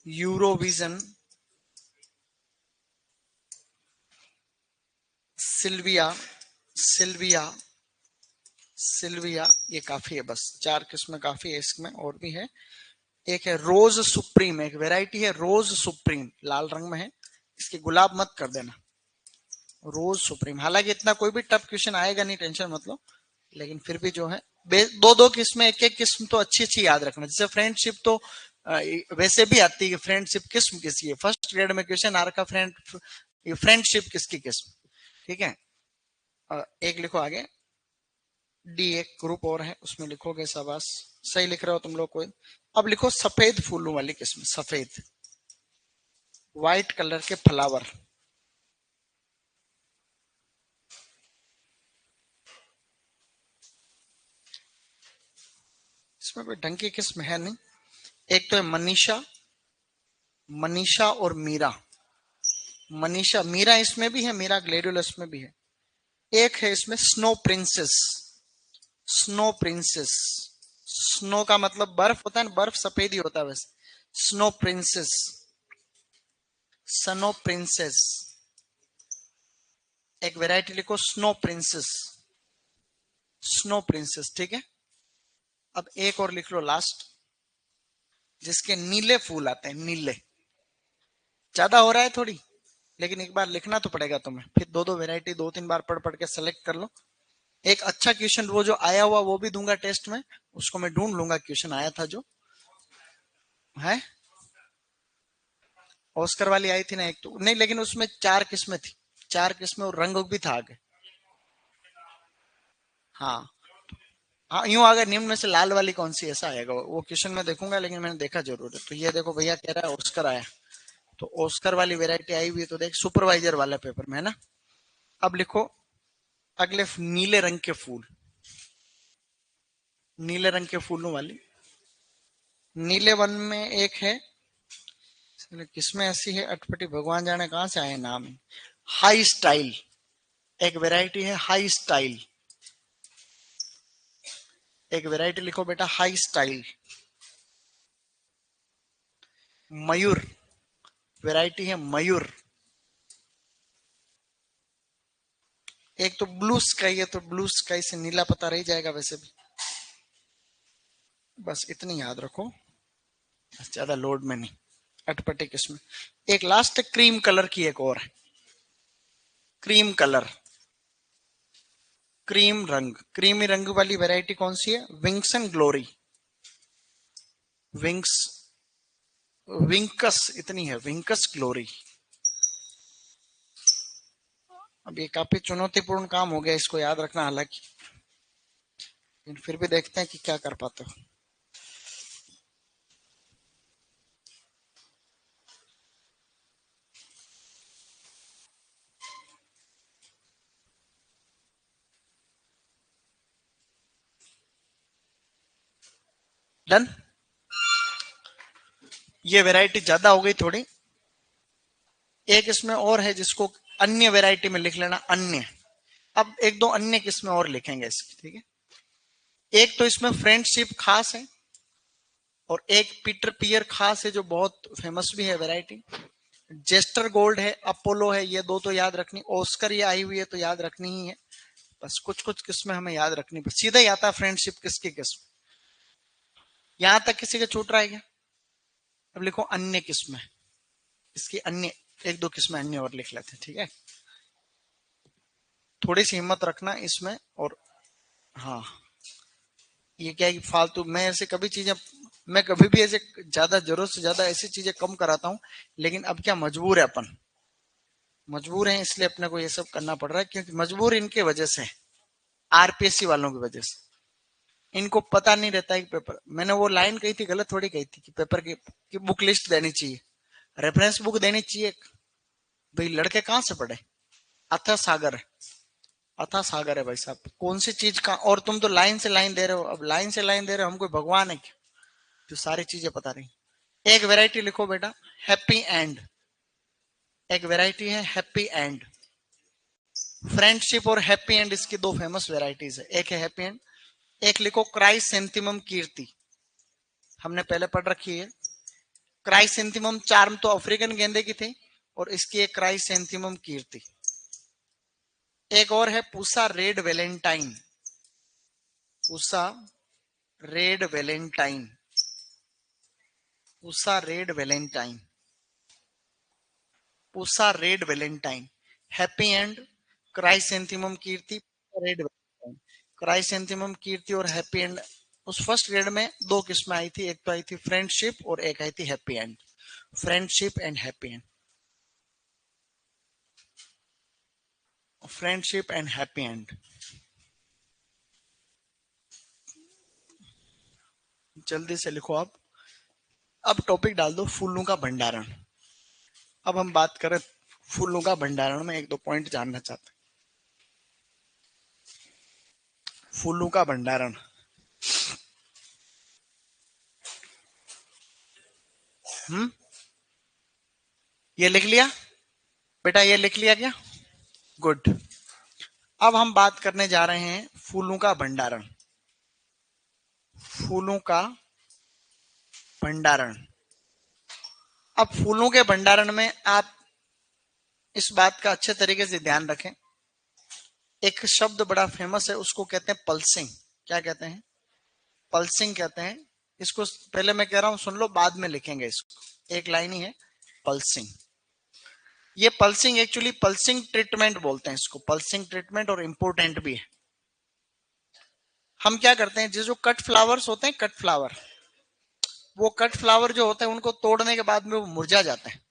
Eurovision. Sylvia, Sylvia, Sylvia. ये काफी है, बस चार किस्में काफी है, इसमें और भी है। एक है रोज सुप्रीम, एक वेराइटी है रोज सुप्रीम, लाल रंग में है, इसकी गुलाब मत कर देना, रोज सुप्रीम। हालांकि इतना कोई भी टफ क्वेश्चन आएगा नहीं, टेंशन मत लो, लेकिन फिर भी जो है दो दो किस्में, एक एक किस्म तो अच्छी अच्छी याद रखना। जैसे फ्रेंडशिप तो वैसे भी आती है कि फ्रेंडशिप किस्म किसकी है, फर्स्ट ग्रेड में क्वेश्चन आ रखा फ्रेंडशिप किसकी किस्म, ठीक है। एक लिखो आगे, डी एक ग्रुप और है उसमें लिखोगे, शाबाश सही लिख रहे हो तुम लोग को। अब लिखो सफेद फूलों वाली किस्म, सफेद व्हाइट कलर के फ्लावर, इसमें कोई ढंग की किस्म है नहीं। एक तो है मनीषा, मनीषा और मीरा, मनीषा मीरा इसमें भी है, मीरा ग्लेडुलस में भी है। एक है इसमें snow princess, snow princess, snow का मतलब बर्फ होता है ना, बर्फ सफेद ही होता है वैसे, स्नो प्रिंसेस, स्नो प्रिंसेस, एक वैरायटी लिखो स्नो प्रिंसेस, स्नो प्रिंसेस, ठीक है। अब एक और लिख लो लास्ट, जिसके नीले फूल आते हैं, नीले, ज्यादा हो रहा है थोड़ी, लेकिन एक बार लिखना तो पड़ेगा तुम्हें, फिर दो दो वैरायटी दो तीन बार पढ़ पढ़ के सेलेक्ट कर लो। एक अच्छा क्वेश्चन वो जो आया हुआ वो भी दूंगा टेस्ट में, उसको मैं ढूंढ लूंगा, क्वेश्चन आया था जो है, ऑस्कर वाली आई थी ना एक तो, नहीं लेकिन उसमें चार किस्में थी, चार किस्में और रंग भी था आगे। हाँ हाँ, यूं अगर निम्न में से लाल वाली कौन सी, ऐसा आएगा वो क्वेश्चन में देखूंगा, लेकिन मैंने देखा जरूर है। तो ये देखो भैया कह रहा है ऑस्कर आया, तो ऑस्कर वाली वेरायटी आई हुई है, तो देख सुपरवाइजर वाले पेपर में है ना। अब लिखो अगले, नीले रंग के फूल, नीले रंग के फूलों वाली, नीले वन में एक है, किसमें ऐसी है अटपटी, भगवान जाने कहां से आए नाम, हाई स्टाइल, एक वेराइटी है हाई स्टाइल, एक वेराइटी लिखो बेटा हाई स्टाइल। मयूर, वेराइटी है मयूर। एक तो ब्लू स्काई है, तो ब्लू स्काई से नीला पता रह जाएगा वैसे भी, बस इतनी याद रखो, ज्यादा लोड में नहीं, अटपटे किस्म। एक लास्ट क्रीम कलर की एक और है, क्रीम कलर, क्रीम रंग, क्रीमी रंग वाली वैरायटी कौन सी है, विंग्स एंड ग्लोरी, विंग्स, विंकस इतनी है, विंकस ग्लोरी। अब ये काफी चुनौतीपूर्ण काम हो गया इसको याद रखना, हालांकि फिर भी देखते हैं कि क्या कर पाते हो। डन, ये वैरायटी ज्यादा हो गई थोड़ी। एक इसमें और है जिसको अन्य वैरायटी में लिख लेना, अन्य। अब एक दो अन्य किस्में और लिखेंगे इसकी, ठीक है। एक तो इसमें फ्रेंडशिप खास है, और एक पीटर पियर खास है जो बहुत फेमस भी है वैरायटी। जेस्टर गोल्ड है, अपोलो है, ये दो तो याद रखनी, ऑस्कर ये आई हुई है तो याद रखनी ही है। बस कुछ कुछ किस्में हमें याद रखनी, सीधा ही आता है फ्रेंडशिप किसकी किस्म, यहां तक किसी का छूट रहा है क्या। अब लिखो अन्य किस्में, इसकी अन्य एक दो किस्में अन्य और लिख लेते हैं, ठीक है। थोड़ी सी हिम्मत रखना इसमें, और हाँ, ये क्या है कि फालतू मैं ऐसे कभी चीजें, मैं कभी भी ऐसे ज्यादा जरूरत से ज्यादा ऐसी चीजें कम कराता हूँ, लेकिन अब क्या मजबूर है अपन, मजबूर है इसलिए अपने को ये सब करना पड़ रहा है, क्योंकि मजबूर इनके वजह से, आरपीएससी वालों की वजह से। इनको पता नहीं रहता है कि पेपर, मैंने वो लाइन कही थी गलत थोड़ी कही थी कि पेपर की बुक लिस्ट देनी चाहिए, रेफरेंस बुक देनी चाहिए। भाई लड़के कहाँ से पढ़े, अथाह सागर है, अथाह सागर है भाई साहब, कौन सी चीज का, और तुम तो लाइन से लाइन दे रहे हो, अब लाइन से लाइन दे रहे हो, हम कोई भगवान है क्या जो सारी चीजें पता नहीं। एक वेराइटी लिखो बेटा हैप्पी एंड, एक वेराइटी है हैप्पी एंड, फ्रेंडशिप और हैप्पी एंड इसकी दो फेमस वेराइटीज है, एक है हैप्पी एंड। एक लिखो क्राइसेंथेमम कीर्ति, हमने पहले पढ़ रखी है। क्राइसेंथेमम चार्म तो अफ्रीकन गेंदे की थी, और इसकी एक क्राइसेंथेमम कीर्ति। एक और है Pusa red Valentine, Pusa red Valentine, Pusa red Valentine, Pusa red Valentine, happy end, chrysanthemum Kirti, red Valentine, chrysanthemum Kirti और हैप्पी एंड। उस फर्स्ट ग्रेड में दो किस्में आई थी, एक तो आई थी फ्रेंडशिप और एक आई थी happy and. Friendship and happy and, friendship and happy and. जल्दी से लिखो आप। अब टॉपिक डाल दो फूलों का भंडारण। अब हम बात करें फूलों का भंडारण में एक दो पॉइंट जानना चाहते हैं। फूलों का भंडारण, ये लिख लिया बेटा, ये लिख लिया क्या? गुड। अब हम बात करने जा रहे हैं फूलों का भंडारण। फूलों का भंडारण। अब फूलों के भंडारण में आप इस बात का अच्छे तरीके से ध्यान रखें। एक शब्द बड़ा फेमस है, उसको कहते हैं पल्सिंग। क्या कहते हैं? पल्सिंग कहते हैं इसको। पहले मैं कह रहा हूं सुन लो, बाद में लिखेंगे इसको। एक लाइन ही है, पल्सिंग। ये पल्सिंग एक्चुअली पल्सिंग ट्रीटमेंट बोलते हैं इसको, पल्सिंग ट्रीटमेंट, और इंपोर्टेंट भी है। हम क्या करते हैं, जो कट फ्लावर्स होते हैं, कट फ्लावर, वो कट फ्लावर जो होते हैं उनको तोड़ने के बाद में वो मुरझा जाते हैं।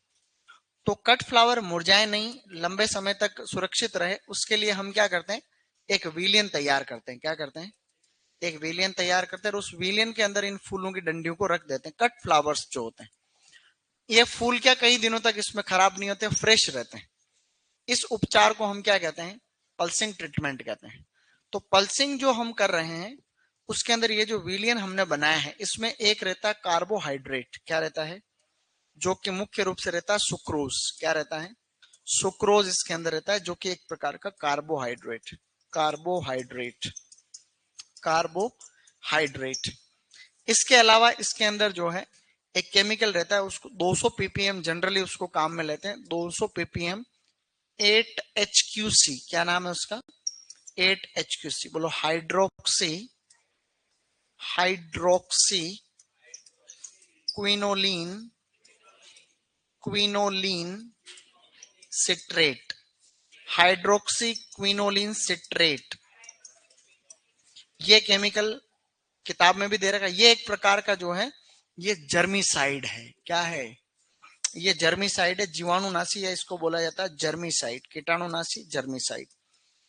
तो कट फ्लावर मुरझाए नहीं, लंबे समय तक सुरक्षित रहे, उसके लिए हम क्या करते हैं, एक विलियन तैयार करते हैं। क्या करते हैं? एक विलियन तैयार करते हैं और उस विलियन के अंदर इन फूलों की डंडियों को रख देते हैं। कट फ्लावर्स जो होते हैं, ये फूल क्या कई दिनों तक इसमें खराब नहीं होते, फ्रेश रहते हैं। इस उपचार को हम क्या कहते हैं? पल्सिंग ट्रीटमेंट कहते हैं। तो पल्सिंग जो हम कर रहे हैं, उसके अंदर ये जो विलियन हमने बनाया है, इसमें एक रहता है कार्बोहाइड्रेट। क्या रहता है? जो कि मुख्य रूप से रहता है सुक्रोज। क्या रहता है? सुक्रोज इसके अंदर रहता है, जो कि एक प्रकार का कार्बोहाइड्रेट। Carbohydrate, carbohydrate. इसके अलावा इसके अंदर जो है एक केमिकल रहता है, उसको 200 ppm जनरली उसको काम में लेते हैं। 200 ppm 8HQC, क्या नाम है उसका? 8HQC, बोलो hydroxy, hydroxy quinoline, quinoline citrate, hydroxy quinoline citrate. ये केमिकल किताब में भी दे रखा है। ये एक प्रकार का जो है, ये जर्मीसाइड है। क्या है? ये जर्मीसाइड है, जीवाणुनाशी है, इसको बोला जाता है जर्मीसाइड, कीटाणुनाशी, जर्मीसाइड।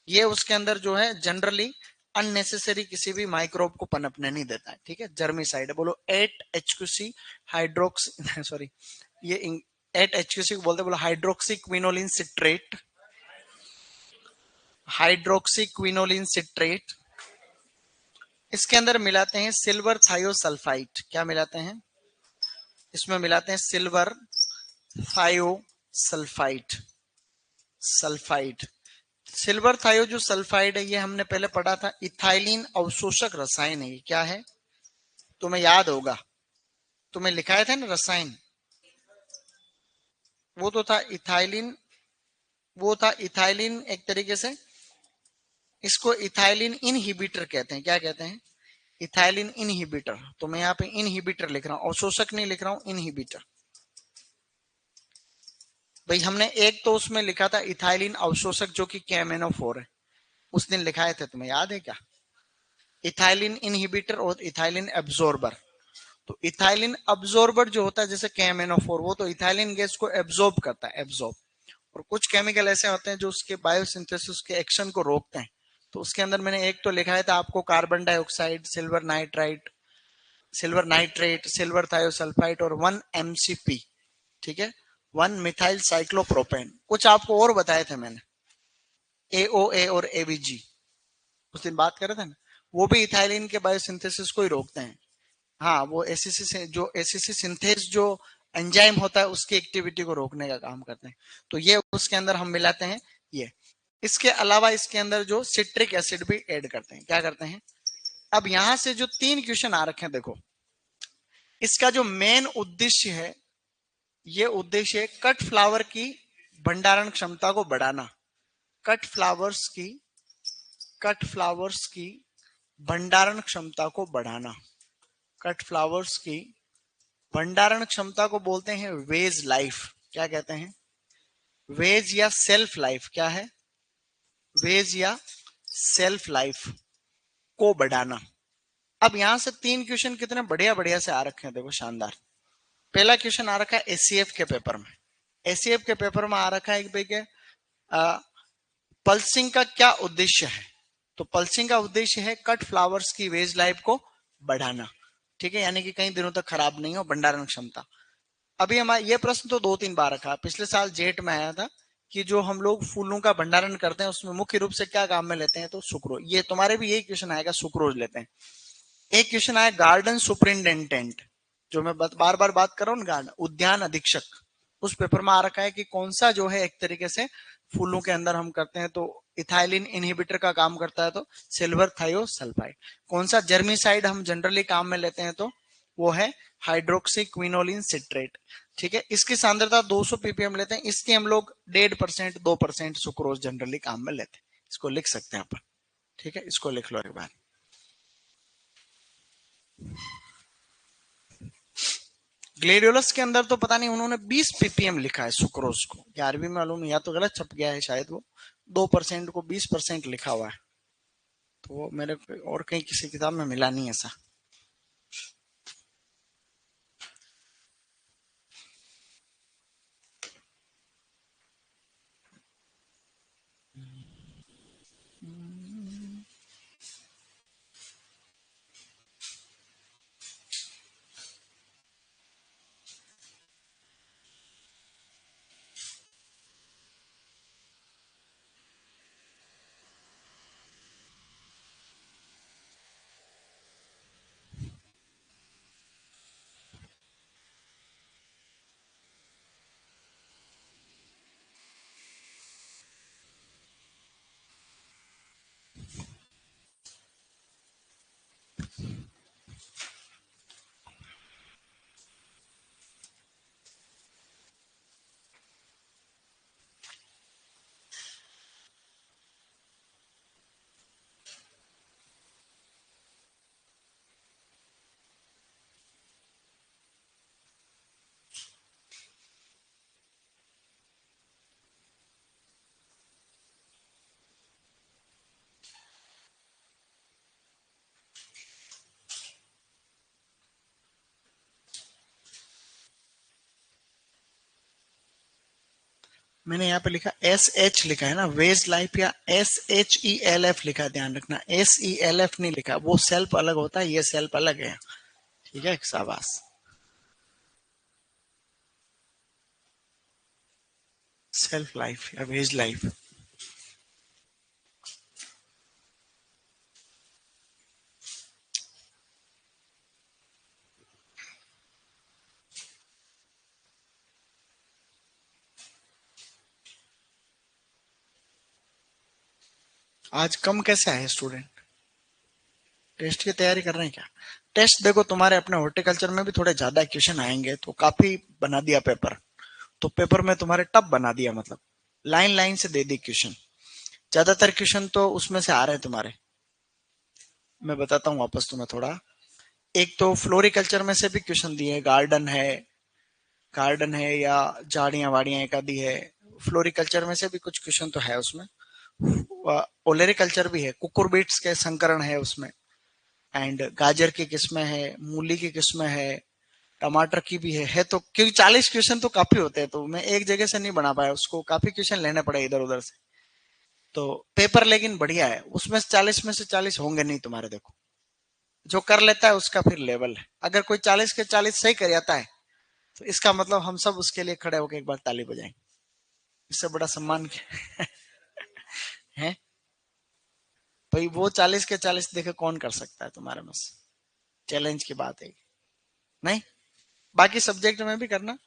ये उसके अंदर जो है जनरली अननेसेसरी किसी भी माइक्रोब को पनपने नहीं देता है। ठीक है, जर्मीसाइड है। बोलो 8HQC हाइड्रोक्स सॉरी, ये 8HQC को बोलते, बोलो hydroxy quinoline citrate, hydroxy quinoline citrate. इसके अंदर मिलाते हैं सिल्वर थायोसल्फाइड। क्या मिलाते हैं? इसमें मिलाते हैं सिल्वर थायोसल्फाइड, सल्फाइड। सिल्वर थायो जो सल्फाइड है, ये हमने पहले पढ़ा था, इथाइलिन अवशोषक रसायन है। क्या है? तुम्हें याद होगा, तुम्हें लिखाया था ना रसायन, वो तो था इथाइलिन। वो था इथाइलिन एक तरीके से, इसको इथाइलिन इनहिबिटर कहते हैं। क्या कहते हैं? Ethylene inhibitor. तो मैं यहाँ पे इनहिबिटर लिख रहा हूँ, अवशोषक नहीं लिख रहा हूँ, इनहिबिटर। भाई हमने एक तो उसमें लिखा था इथाइलिन अवशोषक, जो कि KMnO4 है, उस दिन लिखाए थे, तुम्हें याद है क्या? इथाइलिन इनहिबिटर और इथाइलिन एब्जॉर्बर। तो इथाइलिन अब्जॉर्बर जो होता है जैसे KMnO4, वो तो इथाइलिन गैस को एब्जॉर्ब करता है, एब्जॉर्ब। और कुछ केमिकल ऐसे होते हैं जो उसके बायोसिंथेसिस के एक्शन को रोकते हैं। तो उसके अंदर मैंने एक तो लिखा था आपको carbon dioxide, silver nitrite, silver nitrate, silver thiosulphide और 1MCP। ठीक है, 1 मिथाइल साइक्लोप्रोपेन। कुछ आपको और बताए थे मैंने, AOA और ABG, उस दिन बात कर रहे थे ना, वो भी इथाइलिन के बायोसिंथेसिस को ही रोकते हैं। हाँ, वो एसीसी से जो एसीसी सिंथेस जो एंजाइम होता है, उसकी एक्टिविटी को रोकने का काम करते हैं। तो ये उसके अंदर हम मिलाते हैं ये। इसके अलावा इसके अंदर जो सिट्रिक एसिड भी ऐड करते हैं। क्या करते हैं? अब यहां से जो 3 क्वेश्चन आ रखे हैं, देखो, इसका जो मेन उद्देश्य है, ये उद्देश्य है कट फ्लावर की भंडारण क्षमता को बढ़ाना। कट फ्लावर्स की, कट फ्लावर्स की भंडारण क्षमता को बढ़ाना, कट फ्लावर्स की भंडारण क्षमता को बोलते हैं वेज लाइफ। क्या कहते हैं? वेज या सेल्फ लाइफ। क्या है? वेज या सेल्फ लाइफ को बढ़ाना। अब यहां से 3 क्वेश्चन कितने बढ़िया बढ़िया से आ रखे हैं, देखो शानदार। पहला क्वेश्चन आ रखा है एससीएफ के पेपर में। एससीएफ के पेपर में आ रखा है कि पल्सिंग का क्या उद्देश्य है? तो पल्सिंग का उद्देश्य है कट फ्लावर्स की वेज लाइफ को बढ़ाना। ठीक है, यानी कि कई दिनों तक खराब नहीं हो, भंडारण क्षमता। अभी हमारा ये प्रश्न तो 2-3 बार रखा, पिछले साल जेट में आया था कि जो हम लोग फूलों का भंडारण करते हैं उसमें मुख्य रूप से क्या काम में लेते हैं, तो सुक्रोज। ये तुम्हारे भी यही क्वेश्चन आएगा, सुक्रोज लेते हैं। एक क्वेश्चन आया गार्डन सुपरिंटेंडेंट, जो मैं बार बार बात कर रहा हूँ, गार्डन उद्यान अधीक्षक। उस पेपर में आ रखा है कि कौन सा जो है एक तरीके से फूलों के अंदर हम करते हैं तो इथाइलिन इनहिबिटर का काम करता है, तो सिल्वर थायोसल्फाइड। कौन सा जर्मिसाइड हम जनरली काम में लेते हैं, तो वो है हाइड्रोक्सी क्विनोलिन सिट्रेट। ठीक है, इसकी सांद्रता 200 ppm लेते हैं, इसकी हम लोग 1.5% 2% सुक्रोज जनरली काम में लेते हैं। इसको लिख सकते हैं अपन। ठीक है, इसको लिख लो एक बार। ग्लेडियोलस के अंदर तो पता नहीं उन्होंने 20 ppm लिखा है सुक्रोज को, 11वीं में मालूम, या तो गलत छप गया है शायद, वो 2% को 20% लिखा हुआ है, तो वो मेरे और कहीं किसी किताब में मिला नहीं ऐसा। मैंने यहाँ पे लिखा SH लिखा है ना, वेज लाइफ, या SHELF लिखा है, ध्यान रखना, SELF नहीं लिखा, वो सेल्फ अलग होता है, ये सेल्फ अलग है। ठीक है, शाबाश। सेल्फ लाइफ या वेज लाइफ। आज कम कैसे आए स्टूडेंट? टेस्ट की तैयारी कर रहे हैं क्या? टेस्ट देखो तुम्हारे अपने हॉर्टिकल्चर में भी थोड़े ज्यादा क्वेश्चन आएंगे, तो काफी बना दिया पेपर। तो पेपर में तुम्हारे टफ बना दिया, मतलब लाइन लाइन से दे दी क्वेश्चन। ज्यादातर क्वेश्चन तो उसमें से आ रहे हैं तुम्हारे। मैं बताता हूँ वापस तुम्हें थोड़ा। एक तो फ्लोरिकल्चर में से भी क्वेश्चन दिए, गार्डन है या झाड़ियां वाड़ियां एक आधी है। फ्लोरिकल्चर में से भी कुछ क्वेश्चन तो है उसमें। ओलेरिकल्चर भी है, कुकुरबिट्स के संकरण है उसमें। एंड गाजर की किस्में है, मूली की किस्में है, टमाटर की भी है। तो क्योंकि 40 क्वेश्चन तो काफी होते हैं, तो मैं एक जगह से नहीं बना पाया, उसको काफी क्वेश्चन लेने पड़े इधर उधर से। तो पेपर लेकिन बढ़िया है, उसमें से 40 में से 40 होंगे नहीं तुम्हारे, देखो। जो कर लेता है उसका फिर लेवल है। अगर कोई 40 के 40 सही कर जाता है, तो इसका मतलब हम सब उसके लिए खड़े होकर एक बार ताली बजाएंगे। इससे बड़ा सम्मान क्या है? भाई वो 40 के 40 देखे कौन कर सकता है तुम्हारे में से? चैलेंज की बात है। नहीं, बाकी सब्जेक्ट में भी करना।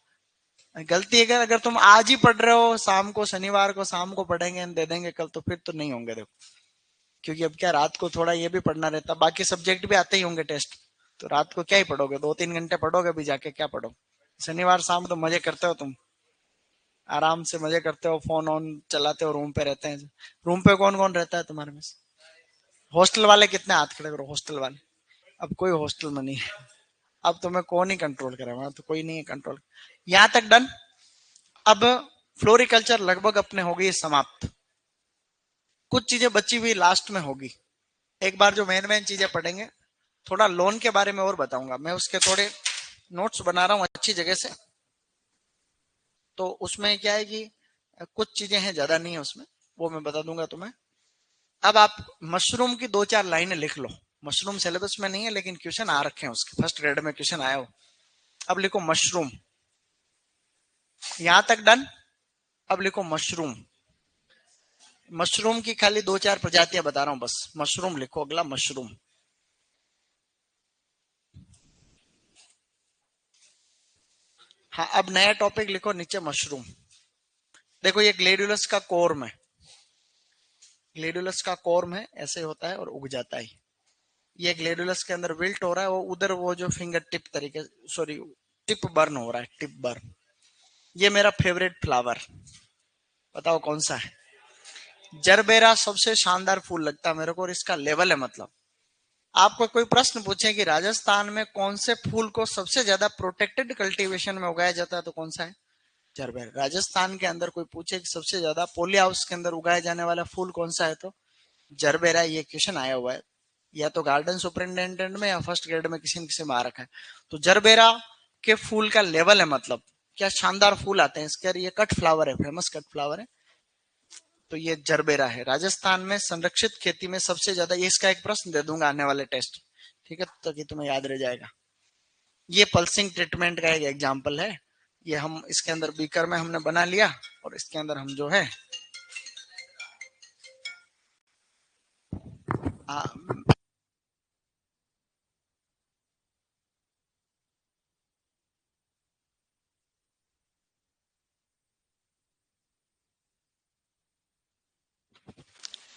गलती अगर अगर तुम आज ही पढ़ रहे हो, शाम को शनिवार को शाम को पढ़ेंगे दे देंगे कल, तो फिर तो नहीं होंगे, देखो। क्योंकि अब क्या रात को थोड़ा ये भी पढ़ना रहता, बाकी सब्जेक्ट भी आते ही होंगे टेस्ट। तो रात को क्या ही पढ़ोगे, 2-3 घंटे पढ़ोगे भी जाके, क्या पढ़ो। शनिवार शाम तो मजे करते हो तुम, आराम से मजे करते हो, फोन ऑन चलाते हो, रूम पे रहते हैं। रूम पे कौन कौन रहता है तुम्हारे में से? हॉस्टल वाले कितने, हाथ खड़े करो हॉस्टल वाले। अब कोई हॉस्टल में नहीं है। अब तुम्हें कौन ही कंट्रोल करेगा, तो कोई नहीं है कंट्रोल। यहां तक डन। अब फ्लोरिकल्चर लगभग अपने हो गई समाप्त। कुछ चीजें बची हुई लास्ट में होगी। एक बार जो मेन मेन चीजें पढ़ेंगे, थोड़ा लोन के बारे में और बताऊंगा मैं, उसके थोड़े नोट्स बना रहा हूं अच्छी जगह से। तो उसमें क्या है कि कुछ चीजें हैं, ज्यादा नहीं है उसमें, वो मैं बता दूंगा तुम्हें। अब आप मशरूम की 2-4 लाइनें लिख लो। मशरूम सिलेबस में नहीं है लेकिन क्वेश्चन आ रखे हैं उसके, फर्स्ट ग्रेड में क्वेश्चन आया हो। अब लिखो मशरूम। यहां तक डन। अब लिखो मशरूम। मशरूम की खाली 2-4 प्रजातियां बता रहा हूं बस। मशरूम लिखो, अगला मशरूम। हाँ, अब नया टॉपिक लिखो नीचे मशरूम। देखो ये ग्लेडुलस का कोर्म है। ग्लेडुलस का कोर्म है, ऐसे होता है और उग जाता है। ये ग्लेडुलस के अंदर विल्ट हो रहा है, वो उधर वो जो फिंगर टिप तरीके, सॉरी टिप बर्न हो रहा है, टिप बर्न। ये मेरा फेवरेट फ्लावर, बताओ कौन सा है? जरबेरा सबसे शानदार फूल लगता है मेरे को, और इसका लेवल है मतलब। आपको कोई प्रश्न पूछे कि राजस्थान में कौन से फूल को सबसे ज्यादा प्रोटेक्टेड कल्टीवेशन में उगाया जाता है, तो कौन सा है? जरबेरा। राजस्थान के अंदर कोई पूछे कि सबसे ज्यादा पोली हाउस के अंदर उगाया जाने वाला फूल कौन सा है, तो जरबेरा। ये क्वेश्चन आया हुआ है, या तो गार्डन सुपरिटेंडेंट में या फर्स्ट ग्रेड में किसी न किसी में आ रखा है। तो जरबेरा के फूल का लेवल है मतलब, क्या शानदार फूल आते हैं इसके। ये कट फ्लावर है, फेमस कट फ्लावर है। तो ये जरबेरा है। राजस्थान में संरक्षित खेती में सबसे ज्यादा, ये इसका एक प्रश्न दे दूंगा आने वाले टेस्ट, ठीक है, ताकि तुम्हें याद रह जाएगा। ये पल्सिंग ट्रीटमेंट का एक एग्जाम्पल है। ये हम इसके अंदर बीकर में हमने बना लिया, और इसके अंदर हम जो है आ,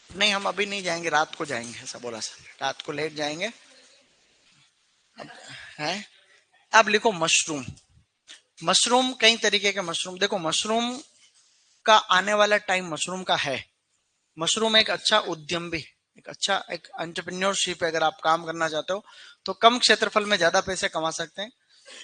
नहीं, हम अभी नहीं जाएंगे, रात को जाएंगे, ऐसा बोला सर, रात को लेट जाएंगे। अब है। अब लिखो मशरूम। मशरूम कई तरीके के मशरूम, देखो मशरूम का आने वाला टाइम मशरूम का है। मशरूम एक अच्छा उद्यम भी, एक अच्छा एक एंटरप्रेन्योरशिप है। अगर आप काम करना चाहते हो तो कम क्षेत्रफल में ज्यादा पैसे कमा सकते हैं।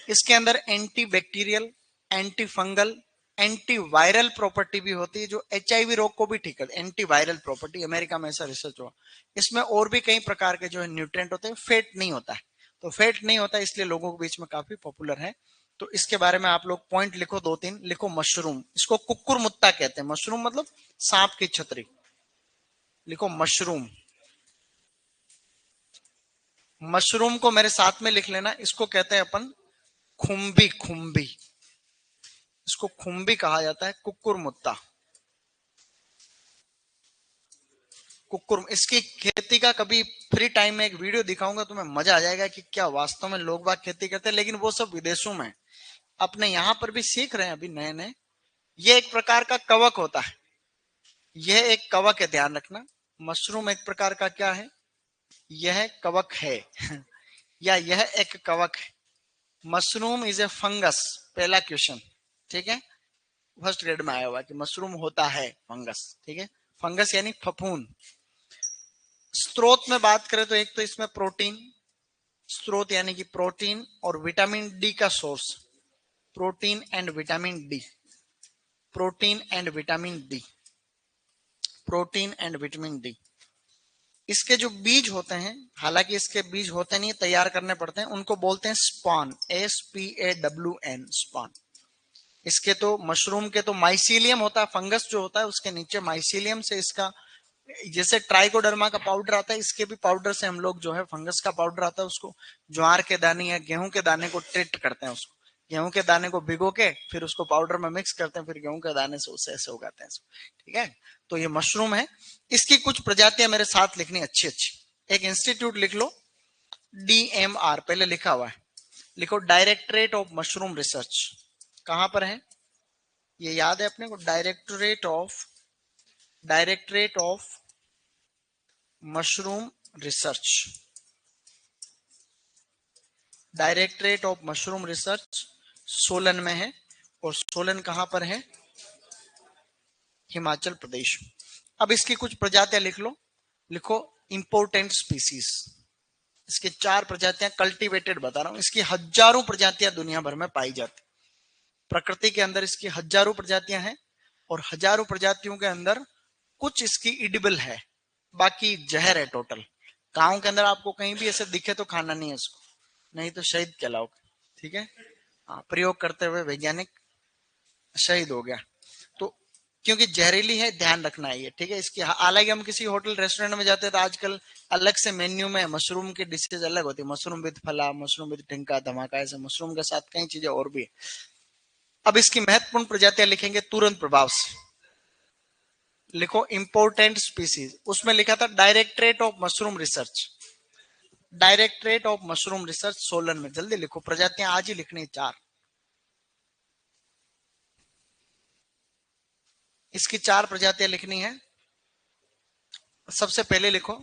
इसके अंदर anti bacterial, anti fungal, anti viral property भी होती है, जो HIV रोग को भी ठीक है। एंटी वायरल प्रॉपर्टी, अमेरिका में ऐसा रिसर्च हुआ। इसमें और भी कई प्रकार के जो है न्यूट्रिएंट होते हैं। फेट नहीं होता है, तो फेट नहीं होता है, इसलिए लोगों के बीच में काफी पॉपुलर है। तो इसके बारे में आप लोग पॉइंट लिखो, 2-3 लिखो। मशरूम, इसको कुक्कुर मुत्ता कहते हैं। मशरूम मतलब सांप की छतरी। लिखो मशरूम। मशरूम को मेरे साथ में लिख लेना, इसको कहते हैं अपन खुम्बी। खुम्बी, इसको खुम्बी कहा जाता है, कुक्कुर मुत्ता। कुक्कुर, इसकी खेती का कभी फ्री टाइम में एक वीडियो दिखाऊंगा, तुम्हें मजा आ जाएगा कि क्या वास्तव में लोग बाग खेती करते हैं, लेकिन वो सब विदेशों में। अपने यहाँ पर भी सीख रहे हैं अभी नए नए। ये एक प्रकार का कवक होता है, यह एक कवक है, ध्यान रखना। मशरूम एक प्रकार का क्या है? यह कवक है या यह एक कवक है। मशरूम इज ए फंगस, पहला क्वेश्चन, ठीक है। फर्स्ट ग्रेड में आया हुआ कि मशरूम होता है फंगस, ठीक है। फंगस यानी फफूंद। स्रोत में बात करें तो एक तो इसमें प्रोटीन, स्रोत यानी कि प्रोटीन और विटामिन डी का source. Protein and vitamin D, protein and vitamin D, protein and vitamin D. इसके जो बीज होते हैं, हालांकि इसके बीज होते नहीं, तैयार करने पड़ते हैं, उनको बोलते हैं स्पॉन। SPAWN, spawn. इसके तो मशरूम के तो माइसीलियम होता है, फंगस जो होता है उसके नीचे माइसीलियम से इसका, जैसे ट्राइकोडर्मा का पाउडर आता है, इसके भी पाउडर से हम लोग जो है फंगस का पाउडर आता है उसको ज्वार के दाने या गेहूं के दाने को ट्रीट करते हैं। उसको गेहूं के दाने को भिगो के फिर उसको पाउडर में मिक्स करते हैं, फिर गेहूं के दाने से उसे ऐसे उगाते हैं, ठीक है। तो ये मशरूम है। इसकी कुछ प्रजातियां मेरे साथ लिखनी अच्छी अच्छी। एक इंस्टीट्यूट लिख लो, DMR पहले लिखा हुआ है, लिखो डायरेक्टरेट ऑफ मशरूम रिसर्च। कहां पर है ये, याद है अपने को? Directorate of mushroom research. Directorate of mushroom research Solan में है। और सोलन कहां पर है? हिमाचल प्रदेश। अब इसकी कुछ प्रजातियां लिख लो। लिखो इंपोर्टेंट स्पीसीज। इसकी 4 प्रजातियां कल्टीवेटेड बता रहा हूं, इसकी हजारों प्रजातियां दुनिया भर में पाई जाती। प्रकृति के अंदर इसकी हजारों प्रजातियां हैं और हजारों प्रजातियों के अंदर कुछ इसकी इडिबल है, बाकी जहर है टोटल। गांव के अंदर आपको कहीं भी ऐसे दिखे तो खाना नहीं है इसको, नहीं तो शहीद कहलाओगे। ठीक है, प्रयोग करते हुए वैज्ञानिक शहीद हो गया। तो क्योंकि जहरीली है, ध्यान रखना है ये। ठीक है, इसकी हालांकि हम किसी होटल रेस्टोरेंट में जाते हैं तो आजकल अलग से मेन्यू में मशरूम की डिशेज अलग होती है, मशरूम विद फला, मशरूम विद टिंका धमाका, ऐसे मशरूम के साथ कई चीजें और भी है। अब इसकी महत्वपूर्ण प्रजातियां लिखेंगे तुरंत प्रभाव से। लिखो इंपोर्टेंट स्पीसीज, उसमें लिखा था directorate of mushroom research, directorate of mushroom research Solan में। जल्दी लिखो, प्रजातियां आज ही लिखनी 4। इसकी 4 प्रजातियां लिखनी है। सबसे पहले लिखो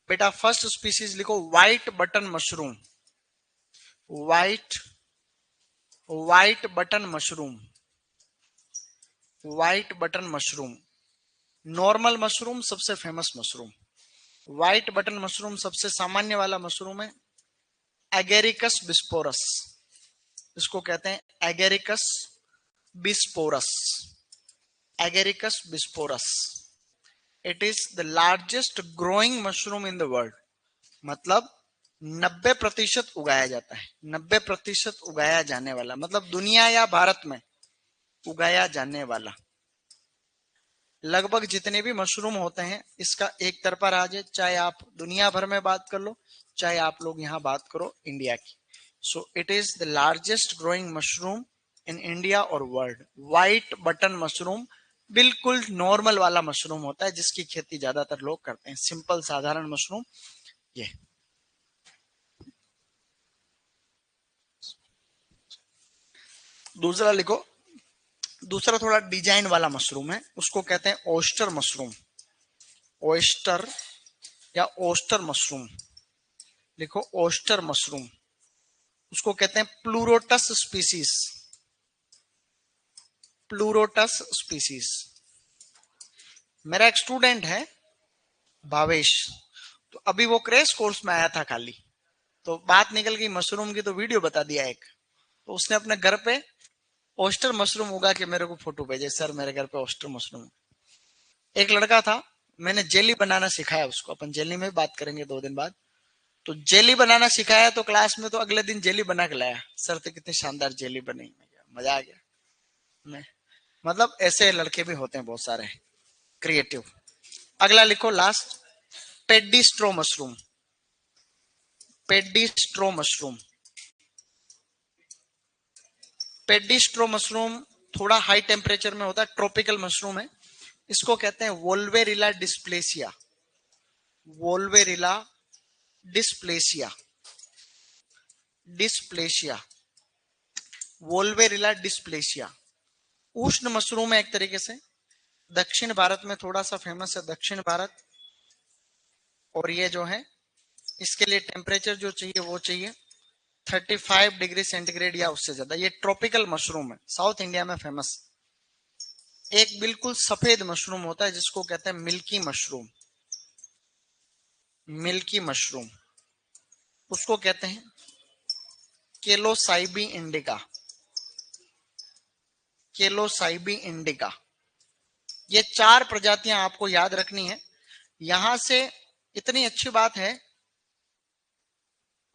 बेटा, फर्स्ट स्पीसीज लिखो white button mushroom, white white button mushroom, white button mushroom. Normal mushroom सबसे famous mushroom, white button mushroom सबसे सामान्य वाला मशरूम है। एगेरिकस बिस्पोरस, इसको कहते हैं agaricus bisporus, agaricus bisporus. It is the largest growing mushroom in the world, मतलब 90% उगाया जाता है, 90% उगाया जाने वाला, मतलब दुनिया या भारत में उगाया जाने वाला। लगभग जितने भी मशरूम होते हैं इसका एक तरफा राज है, चाहे आप दुनिया भर में बात कर लो, चाहे आप लोग यहाँ बात करो इंडिया की। So it is the largest growing mushroom in India और वर्ल्ड। व्हाइट बटन मशरूम बिल्कुल नॉर्मल वाला मशरूम होता है जिसकी खेती ज्यादातर लोग करते हैं, सिंपल साधारण मशरूम ये। दूसरा लिखो, दूसरा थोड़ा डिजाइन वाला मशरूम है, उसको कहते हैं ओस्टर मशरूम, ओस्टर या ओस्टर मशरूम। लिखो ओस्टर मशरूम, उसको कहते हैं प्लूरोटस स्पीसीज, प्लूरोटस स्पीसीज। मेरा एक स्टूडेंट है भावेश, तो अभी वो क्रैश कोर्स में आया था खाली, तो बात निकल गई मशरूम की, तो वीडियो बता दिया एक, तो उसने अपने घर पे ओस्टर मशरूम उगा के मेरे को फोटो भेजे, सर मेरे घर पे ओस्टर मशरूम। एक लड़का था, मैंने जेली बनाना सिखाया उसको, अपन जेली में बात करेंगे 2 दिन बाद। तो जेली बनाना सिखाया तो क्लास में तो अगले दिन जेली बना के लाया, सर तो कितनी शानदार जेली बनी, मजा आ गया। मैं मतलब ऐसे लड़के भी होते हैं बहुत सारे क्रिएटिव। अगला लिखो लास्ट, पेडिस्ट्रो मशरूम, पेडिस्ट्रो मशरूम। पेडिस्ट्रो मशरूम थोड़ा हाई टेम्परेचर में होता है, ट्रॉपिकल मशरूम है, इसको कहते हैं वोल्वेरिला डिस्प्लेसिया, वोल्वेरिला डिस्प्लेसिया, डिस्प्लेसिया, वोल्वेरिला डिस्प्लेसिया। उष्ण मशरूम है एक तरीके से, दक्षिण भारत में थोड़ा सा फेमस है, दक्षिण भारत। और ये जो है इसके लिए टेम्परेचर जो चाहिए वो चाहिए 35 डिग्री सेंटीग्रेड या उससे ज्यादा। ये ट्रॉपिकल मशरूम है, साउथ इंडिया में फेमस। एक बिल्कुल सफेद मशरूम होता है जिसको कहते हैं मिल्की मशरूम, मिल्की मशरूम, उसको कहते हैं केलोसाइबी इंडिका, केलोसाइबी इंडिका। ये 4 प्रजातियां आपको याद रखनी है। यहां से इतनी अच्छी बात है,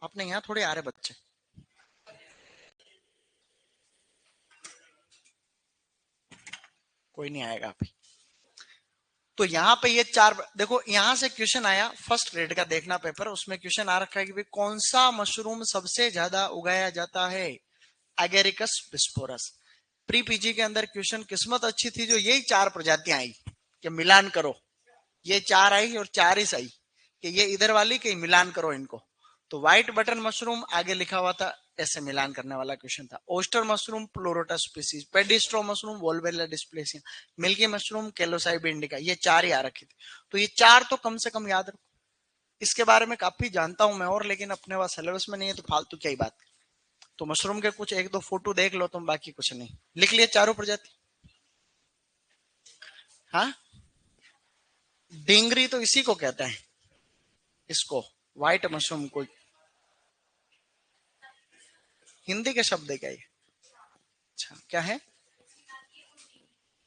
अपने यहां थोड़े आ रहे बच्चे, कोई नहीं आएगा अभी। तो यहाँ पे ये 4 देखो, यहां से क्वेश्चन आया फर्स्ट ग्रेड का, देखना पेपर, उसमें क्वेश्चन आ रखा है कि भाई कौन सा मशरूम सबसे ज्यादा उगाया जाता है, एगेरिकस बिस्पोरस। प्री पीजी के अंदर क्वेश्चन, किस्मत अच्छी थी जो यही 4 प्रजातियां आई कि मिलान करो, ये 4 आई और 4 ही सही, कि ये इधर वाली कि मिलान करो इनको। तो व्हाइट बटन मशरूम आगे लिखा हुआ था, ऐसे मिलान करने वाला क्वेश्चन था। Oyster mushroom Pleurotus species, paddy straw mushroom Volvariella dysplasia, milky mushroom Calocybe indica, ये 4 ही आ रखी थी। तो ये 4 तो कम से कम याद रखो। इसके बारे में काफी जानता हूं मैं और, लेकिन अपने पास सिलेबस में नहीं है तो फालतू क्या ही बात। तो मशरूम के कुछ 1-2 फोटो देख लो तुम, बाकी कुछ नहीं। लिख लिए चारों प्रजाति? हाँ, डिंगरी तो इसी को कहते हैं, इसको व्हाइट मशरूम को हिंदी के शब्द है क्या ये? अच्छा क्या है?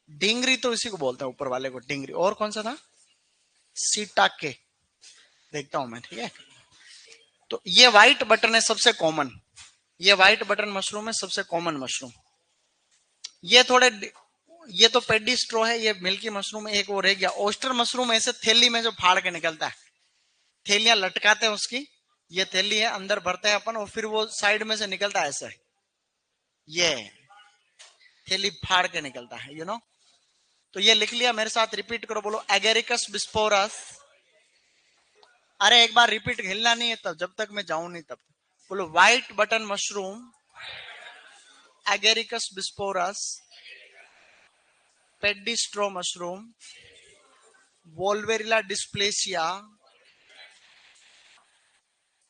डिंगरी तो इसी को बोलते हैं, ऊपर वाले को डिंगरी। और कौन सा था? सीटाके। देखता हूं मैं, ठीक है। तो ये व्हाइट बटन है सबसे कॉमन, ये व्हाइट बटन मशरूम है सबसे कॉमन मशरूम। ये थोड़े, ये तो पेडी स्ट्रो है, ये मिल्की मशरूम है। एक वो रह गया ओस्टर मशरूम, ऐसे थैली में जो फाड़ के निकलता है, थैलियां लटकाते हैं उसकी, ये थैली है, अंदर भरते हैं अपन और फिर वो साइड में से निकलता है ऐसे, ये थैली फाड़ के निकलता है, यू नो। तो ये लिख लिया, मेरे साथ रिपीट करो, बोलो एगेरिकस बिस्पोरस। अरे एक बार रिपीट, हिलना नहीं है तब, जब तक मैं जाऊं नहीं तब। बोलो white button mushroom, Agaricus bisporus, paddy straw mushroom, Volvariella dysplasia,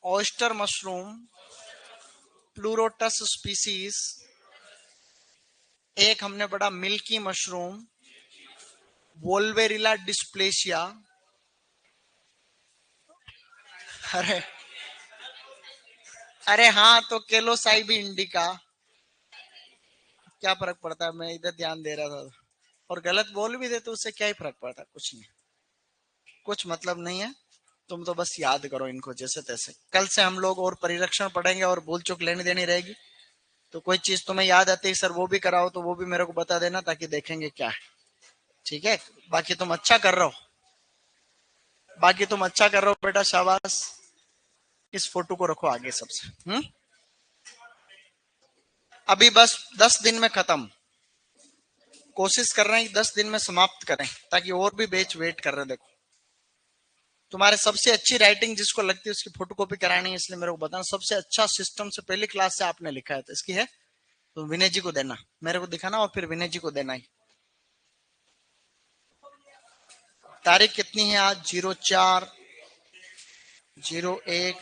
oyster mushroom, Pleurotus species, एक हमने पढ़ा मिल्की मशरूम, वोल्वेरिला डिस्प्लेसिया। अरे अरे हाँ, तो केलोसाइबी इंडिका। क्या फर्क पड़ता है, मैं इधर ध्यान दे रहा था। और गलत बोल भी दे तो उससे क्या ही फर्क पड़ता, कुछ नहीं, कुछ मतलब नहीं है। तुम तो बस याद करो इनको जैसे तैसे। कल से हम लोग और परिरक्षण पढ़ेंगे और भूल चूक लेनी देनी रहेगी। तो कोई चीज तुम्हें याद आती है सर वो भी कराओ, तो वो भी मेरे को बता देना, ताकि देखेंगे क्या है। ठीक है, बाकी तुम अच्छा कर रहे हो, बाकी तुम अच्छा कर रहे हो बेटा, शाबाश। इस फोटो को रखो आगे सबसे। अभी बस 10 दिन में खत्म, कोशिश कर रहे हैं कि 10 दिन में समाप्त करें, ताकि और भी बैच वेट कर रहे हैं। देखो तुम्हारे सबसे अच्छी राइटिंग जिसको लगती है उसकी फोटोकॉपी करानी है, इसलिए मेरे को बताना। सबसे अच्छा सिस्टम से पहली क्लास से आपने लिखा है तो इसकी है, तो विनय जी को देना, मेरे को दिखाना और फिर विनय जी को देना ही। तारीख कितनी है आज? 04/01।